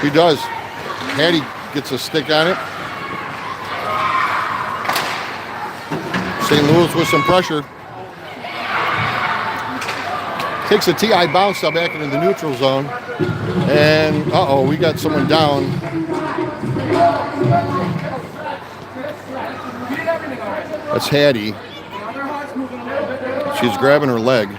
S1: He does. Hattie gets a stick on it. St. Louis with some pressure. Takes a TI bounce now back into the neutral zone. And, we got someone down. That's Hattie. She's grabbing her leg.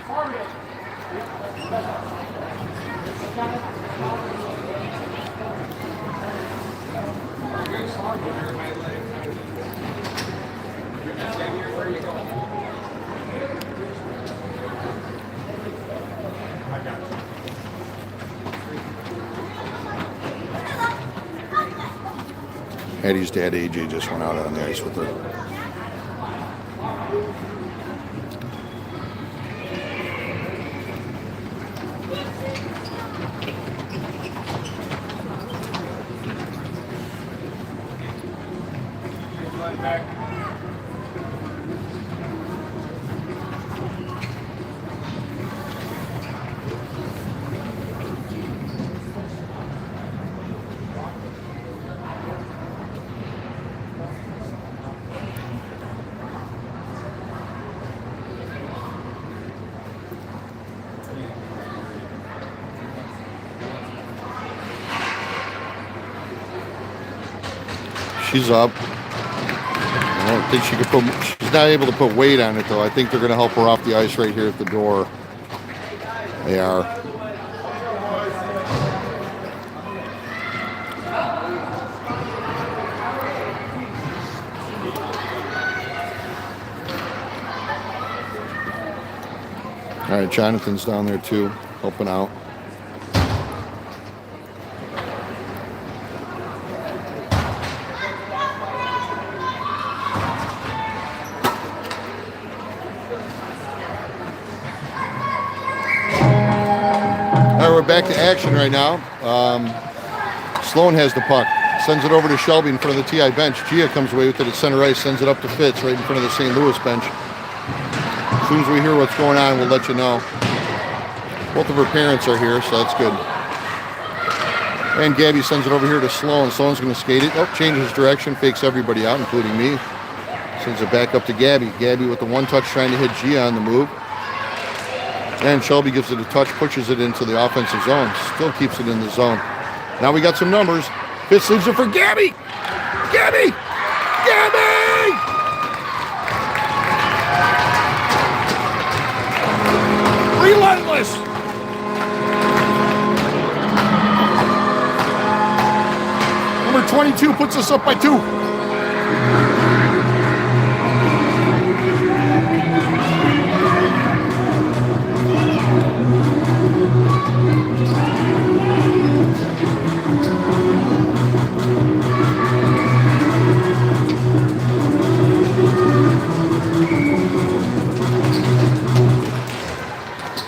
S1: Hattie's dad, AJ, just went out on the ice with her. She's up. I don't think she could she's not able to put weight on it though. I think they're going to help her off the ice right here at the door. They are. All right, Jonathan's down there too, helping out. We're back to action right now. Sloan has the puck. Sends it over to Shelby in front of the TI bench. Gia comes away with it at center ice. Sends it up to Fitz right in front of the St. Louis bench. As soon as we hear what's going on, we'll let you know. Both of her parents are here, so that's good. And Gabby sends it over here to Sloan. Sloan's going to skate it. Changes direction. Fakes everybody out, including me. Sends it back up to Gabby. Gabby with the one touch trying to hit Gia on the move. And Shelby gives it a touch, pushes it into the offensive zone. Still keeps it in the zone. Now we got some numbers. Fitz leaves it for Gabby. Gabby! Gabby! Relentless! 22 puts us up by 2.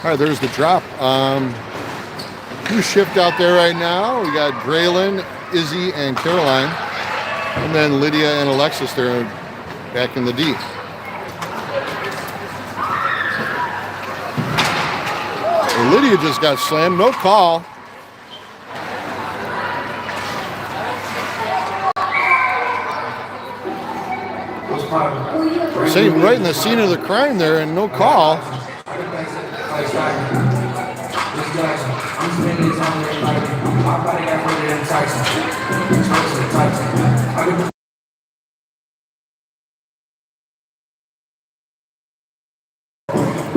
S1: All right, there's the drop. New shift out there right now. We got Graylin, Izzy, and Caroline. And then Lydia and Alexis there back in the D. And Lydia just got slammed. No call. Sitting right in the scene of the crime there and no call.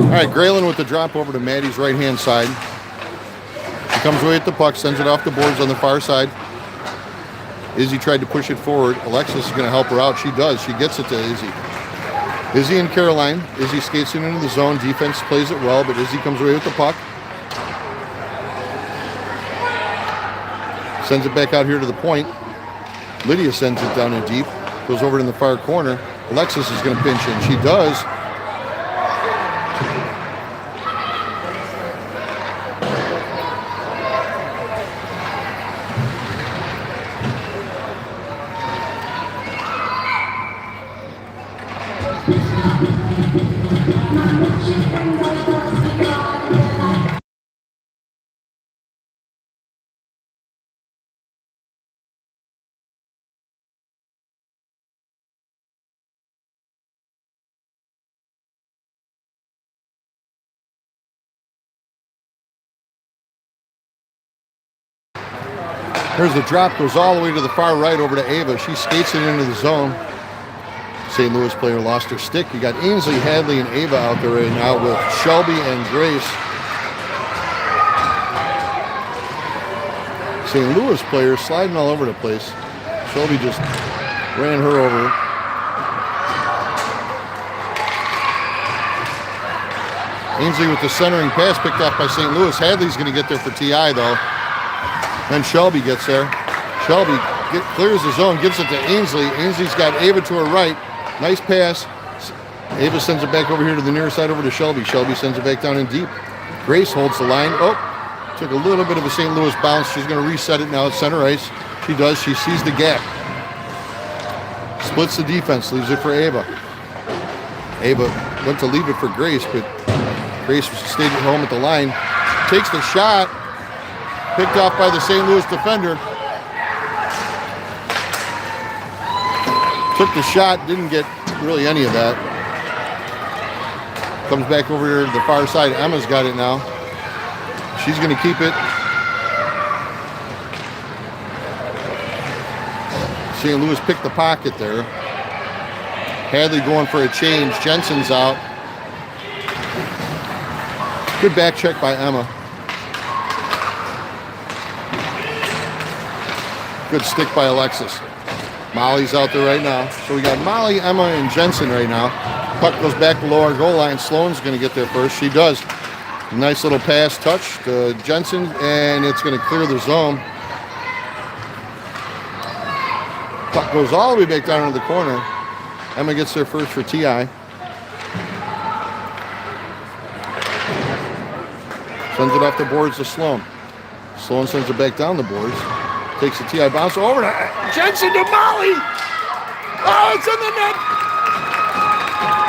S1: All right, Graylin with the drop over to Maddie's right-hand side. She comes away at the puck, sends it off the boards on the far side. Izzy tried to push it forward. Alexis is going to help her out. She does. She gets it to Izzy. Izzy and Caroline. Izzy skates it into the zone. Defense plays it well, but Izzy comes away with the puck. Sends it back out here to the point. Lydia sends it down in deep. Goes over in the far corner. Alexis is going to pinch in. She does. Here's the drop, goes all the way to the far right over to Ava. She skates it into the zone. St. Louis player lost her stick. You got Ainsley, Hadley, and Ava out there right now with Shelby and Grace. St. Louis player sliding all over the place. Shelby just ran her over. Ainsley with the centering pass picked off by St. Louis. Hadley's going to get there for TI though. Then Shelby gets there. Shelby clears the zone, gives it to Ainsley. Ainsley's got Ava to her right. Nice pass. Ava sends it back over here to the near side over to Shelby. Shelby sends it back down in deep. Grace holds the line. Oh, took a little bit of a St. Louis bounce. She's going to reset it now at center ice. She does. She sees the gap. Splits the defense, leaves it for Ava. Ava went to leave it for Grace, but Grace stayed at home at the line. Takes the shot. Picked off by the St. Louis defender. Took the shot, didn't get really any of that. Comes back over here to the far side. Emma's got it now. She's going to keep it. St. Louis picked the pocket there. Hadley going for a change. Jensen's out. Good back check by Emma. Good stick by Alexis. Molly's out there right now. So we got Molly, Emma, and Jensen right now. Puck goes back below our goal line. Sloan's going to get there first. She does. Nice little pass touch to Jensen, and it's going to clear the zone. Puck goes all the way back down into the corner. Emma gets there first for TI. Sends it off the boards to Sloan. Sloan sends it back down the boards. Takes the TI bounce over to Jensen to Molly. Oh, it's in the net.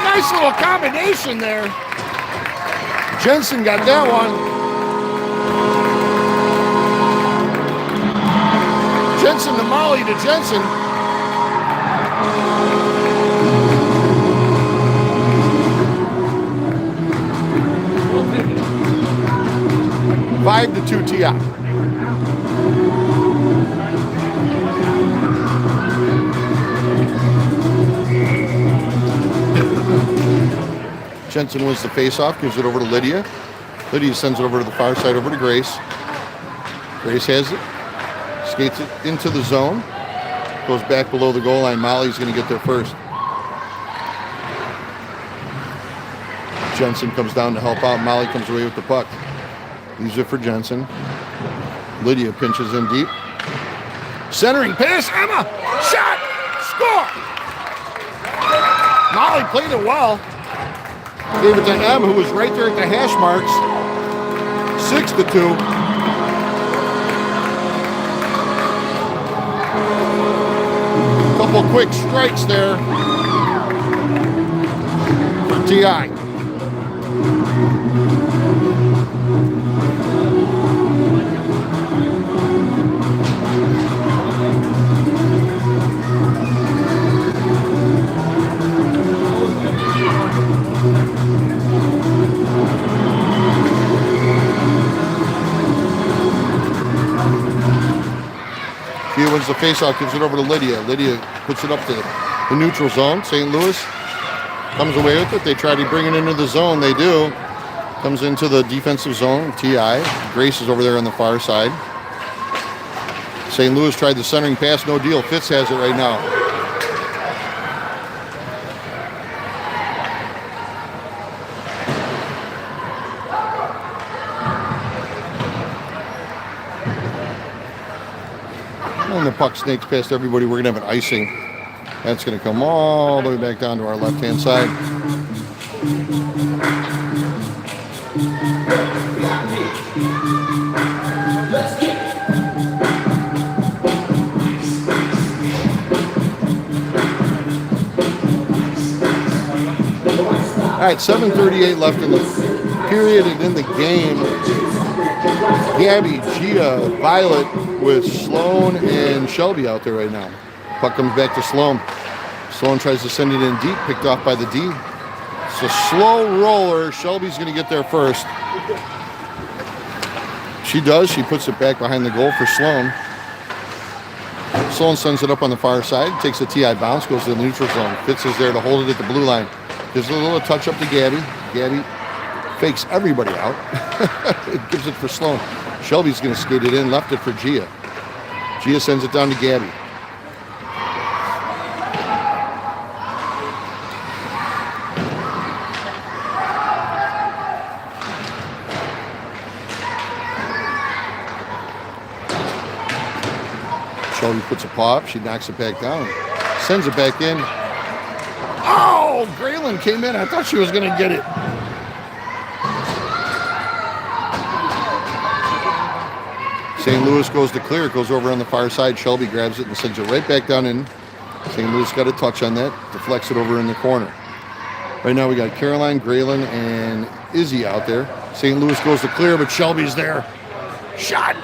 S1: Nice little combination there. Jensen got that one. Jensen to Molly to Jensen. Five to 2 TI. Jensen wins the face-off, gives it over to Lydia. Lydia sends it over to the far side, over to Grace. Grace has it, skates it into the zone. Goes back below the goal line. Molly's going to get there first. Jensen comes down to help out. Molly comes away with the puck. Leaves it for Jensen. Lydia pinches in deep. Centering pass. Emma. Shot. Score. Molly played it well. Gave it to Em, who was right there at the hash marks. 6-2. Couple quick strikes there for TI. She wins the faceoff, gives it over to Lydia. Lydia puts it up to the neutral zone. St. Louis comes away with it. They try to bring it into the zone. They do. Comes into the defensive zone. TI. Grace is over there on the far side. St. Louis tried the centering pass. No deal. Fitz has it right now. And the puck snakes past everybody. We're going to have an icing. That's going to come all the way back down to our left-hand side. All right, 7:38 left in the period and in the game. Gabby, Gia, Violet with Sloan and Shelby out there right now. Puck comes back to Sloan. Sloan tries to send it in deep, picked off by the D. It's a slow roller. Shelby's going to get there first. She does. She puts it back behind the goal for Sloan. Sloan sends it up on the far side, takes a TI bounce, goes to the neutral zone. Fitz is there to hold it at the blue line. Gives a little touch up to Gabby. Gabby fakes everybody out. It gives it for Sloan. Shelby's going to skate it in, left it for Gia. Gia sends it down to Gabby. Shelby puts a paw up. She knocks it back down. Sends it back in. Oh, Graylin came in. I thought she was going to get it. St. Louis goes to clear. It goes over on the far side. Shelby grabs it and sends it right back down in. St. Louis got a touch on that. Deflects it over in the corner. Right now we got Caroline, Graylin, and Izzy out there. St. Louis goes to clear, but Shelby's there. Shot.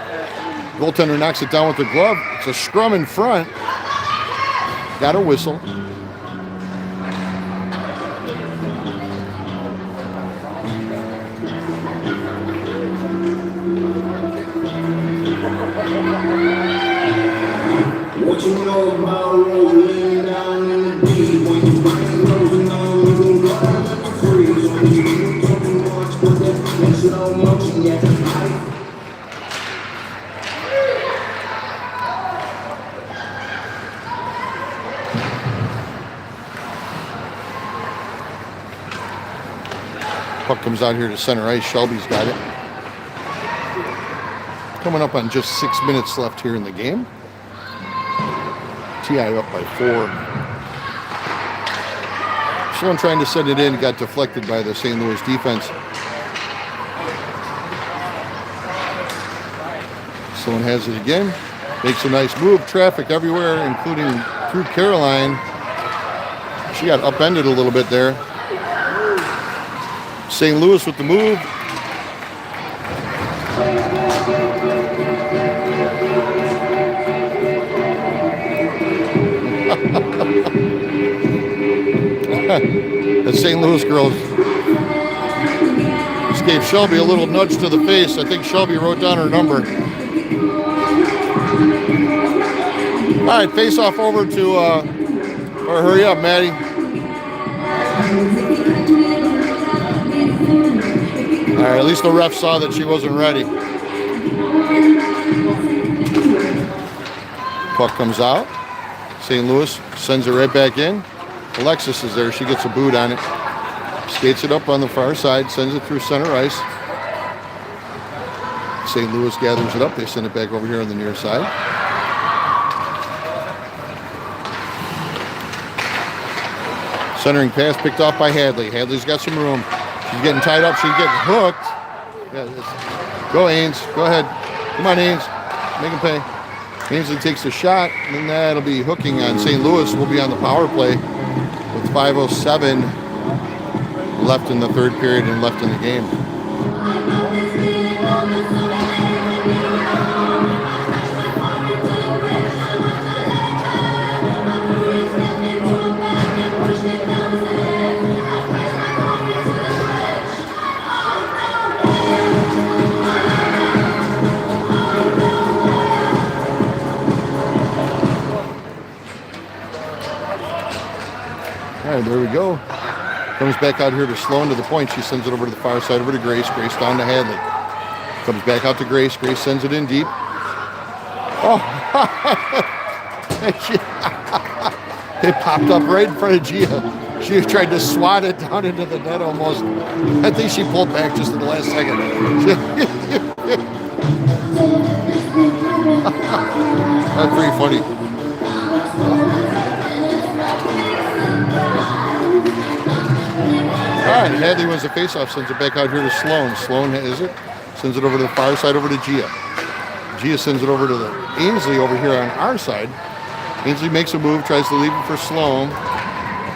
S1: Goaltender knocks it down with the glove. It's a scrum in front. Got a whistle.
S2: What you know about rolling down in the deep? When you find rolling on, you can go out and freeze. When you do too much, put that in slow motion, yeah.
S1: Puck comes out here to center ice. Shelby's got it. Coming up on just 6 minutes left here in the game. TI up by 4. Sloan trying to send it in, got deflected by the St. Louis defense. Sloan has it again. Makes a nice move. Traffic everywhere, including through Caroline. She got upended a little bit there. St. Louis with the move. The St. Louis girls just gave Shelby a little nudge to the face. I think Shelby wrote down her number. All right, face off over to, or hurry up, Maddie. All right, at least the ref saw that she wasn't ready. Puck comes out. St. Louis sends it right back in. Alexis is there. She gets a boot on it. Skates it up on the far side, sends it through center ice. St. Louis gathers it up. They send it back over here on the near side. Centering pass picked off by Hadley. Hadley's got some room. She's getting tied up. She's getting hooked. Yeah, go, Ains. Go ahead. Come on, Ains. Make him pay. Ainsley takes the shot, and then that'll be hooking on St. Louis. Will be on the power play with 5:07 left in the third period and left in the game. All right, there we go. Comes back out here to Sloan to the point. She sends it over to the far side, over to Grace. Grace down to Hadley. Comes back out to Grace. Grace sends it in deep. Oh, it popped up right in front of Gia. She tried to swat it down into the net almost. I think she pulled back just in the last second. That's pretty funny. All right, Hadley wins the faceoff, sends it back out here to Sloan. Sloan has it, sends it over to the far side, over to Gia. Gia sends it over to the Ainsley over here on our side. Ainsley makes a move, tries to leave it for Sloan.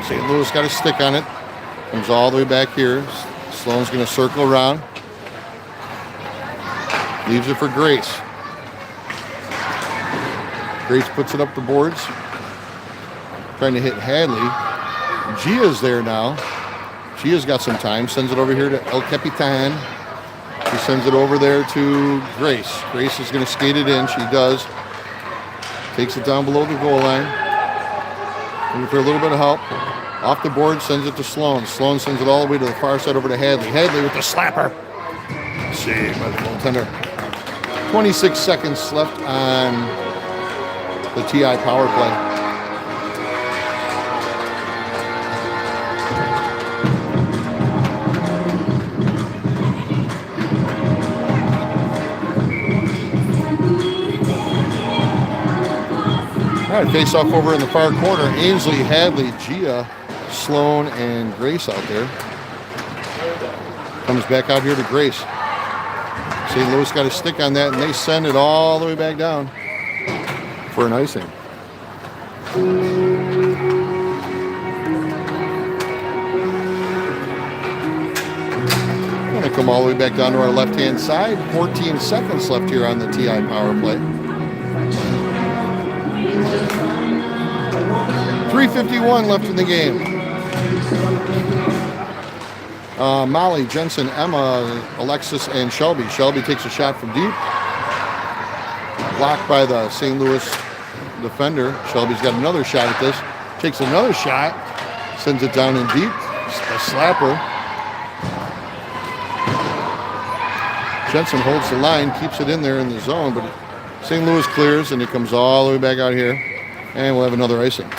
S1: St. Louis got a stick on it. Comes all the way back here. Sloan's going to circle around. Leaves it for Grace. Grace puts it up the boards. Trying to hit Hadley. Gia's there now. Gia's got some time. Sends it over here to El Capitan. She sends it over there to Grace. Grace is going to skate it in. She does. Takes it down below the goal line. Looking for a little bit of help. Off the board, sends it to Sloan. Sloan sends it all the way to the far side over to Hadley. Hadley with the slapper. Saved by the goaltender. 26 seconds left on the TI power play. All right, face off over in the far corner. Ainsley, Hadley, Gia, Sloan, and Grace out there. Comes back out here to Grace. St. Louis got a stick on that, and they send it all the way back down for an icing. Going to come all the way back down to our left-hand side. 14 seconds left here on the TI power play. 3:51 left in the game. Molly, Jensen, Emma, Alexis, and Shelby. Shelby takes a shot from deep. Blocked by the St. Louis defender. Shelby's got another shot at this. Takes another shot. Sends it down in deep. A slapper. Jensen holds the line, keeps it in there in the zone, but St. Louis clears, and it comes all the way back out here. And we'll have another icing.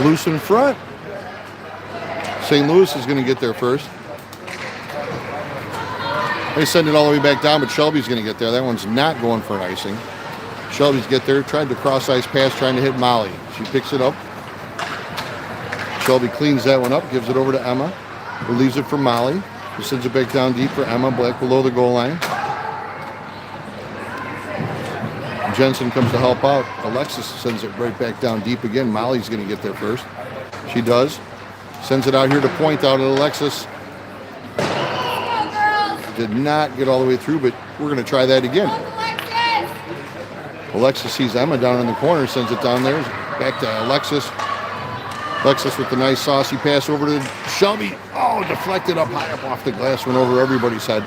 S1: Loose in front. St. Louis is going to get there first. They send it all the way back down, but Shelby's going to get there. That one's not going for an icing. Shelby's get there, tried to cross-ice pass, trying to hit Molly. She picks it up. Shelby cleans that one up, gives it over to Emma, who leaves it for Molly, who sends it back down deep for Emma, back below the goal line. Jensen comes to help out. Alexis sends it right back down deep again. Molly's going to get there first. She does. Sends it out here to point out at Alexis. Did not get all the way through, but we're going to try that again. Alexis sees Emma down in the corner, sends it down there. Back to Alexis. Alexis with the nice saucy pass over to Shelby. Oh, deflected up high up off the glass, went over everybody's head.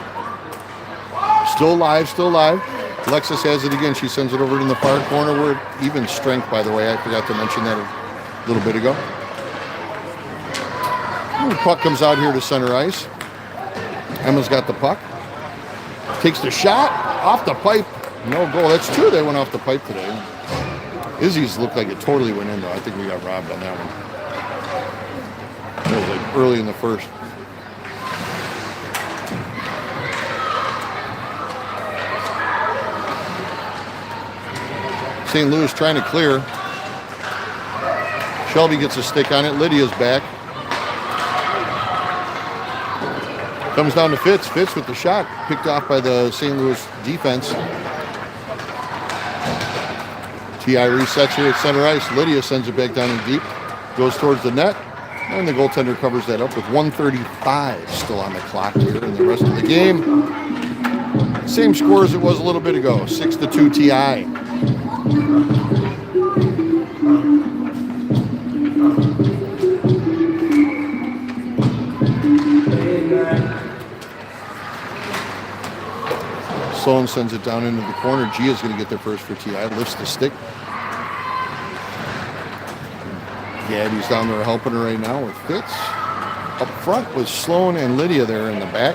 S1: Still live, still live. Alexis has it again. She sends it over in the far corner. We're even strength, by the way. I forgot to mention that a little bit ago. Ooh, puck comes out here to center ice. Emma's got the puck. Takes the shot off the pipe. No goal. That's two that went off the pipe today. Izzy's looked like it totally went in, though. I think we got robbed on that one. It was like early in the first. St. Louis trying to clear. Shelby gets a stick on it. Lydia's back. Comes down to Fitz. Fitz with the shot. Picked off by the St. Louis defense. T.I. resets here at center ice. Lydia sends it back down in deep. Goes towards the net. And the goaltender covers that up with 1:35 still on the clock here in the rest of the game. Same score as it was a little bit ago. 6-2 T.I. Sloan sends it down into the corner. Gia's going to get there first for T.I. Lifts the stick. Gabby's down there helping her right now with Fitz. Up front with Sloan and Lydia there in the back.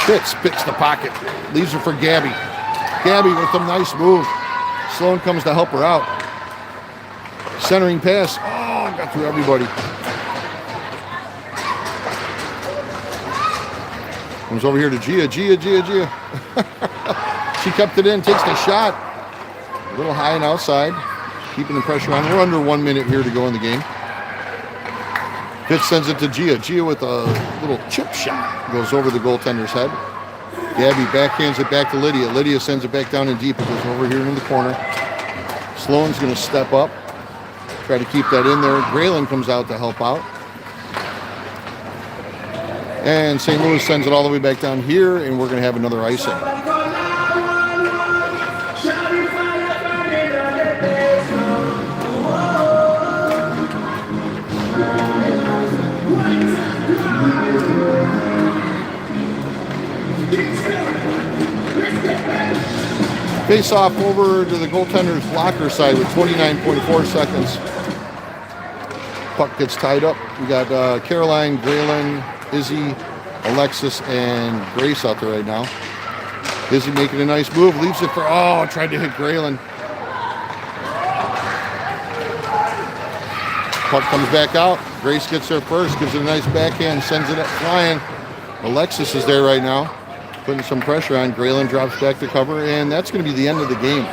S1: Fitz picks the pocket. Leaves her for Gabby. Gabby with a nice move. Sloan comes to help her out. Centering pass. Oh, got through everybody. Comes over here to Gia. Gia. She kept it in, takes the shot. A little high and outside. Keeping the pressure on. We're under 1 minute here to go in the game. Fitz sends it to Gia. Gia with a little chip shot. Goes over the goaltender's head. Gabby backhands it back to Lydia. Lydia sends it back down in deep. It goes over here in the corner. Sloan's going to step up. Try to keep that in there. Graylin comes out to help out. And St. Louis sends it all the way back down here, and we're going to have another icing. Face off over to the goaltender's blocker side with 29.4 seconds. Puck gets tied up. We got Caroline, Graylin, Izzy, Alexis, and Grace out there right now. Izzy making a nice move. Leaves it for, tried to hit Graylin. Puck comes back out. Grace gets there first. Gives it a nice backhand. Sends it up flying. Alexis is there right now. Putting some pressure on. Graylin drops back to cover, and that's going to be the end of the game.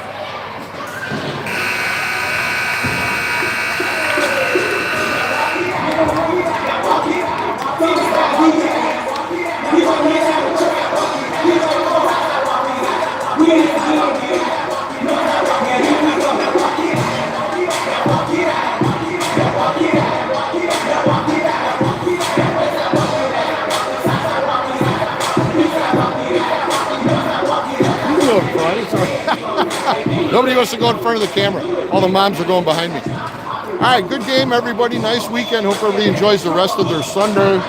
S1: Nobody wants to go in front of the camera. All the moms are going behind me. All right, good game, everybody. Nice weekend. Hope everybody enjoys the rest of their Sunday.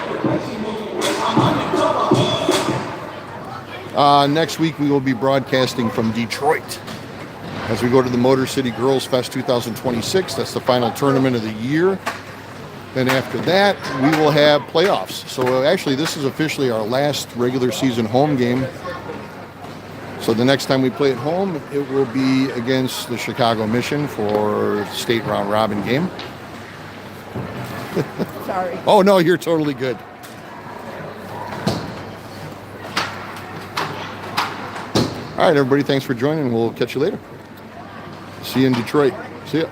S1: Next week, we will be broadcasting from Detroit as we go to the Motor City Girls Fest 2026. That's the final tournament of the year. Then after that, we will have playoffs. So actually, this is officially our last regular season home game. So the next time we play at home, it will be against the Chicago Mission for the state round robin game.
S3: Sorry.
S1: Oh, no, you're totally good. All right, everybody, thanks for joining. We'll catch you later. See you in Detroit. See ya.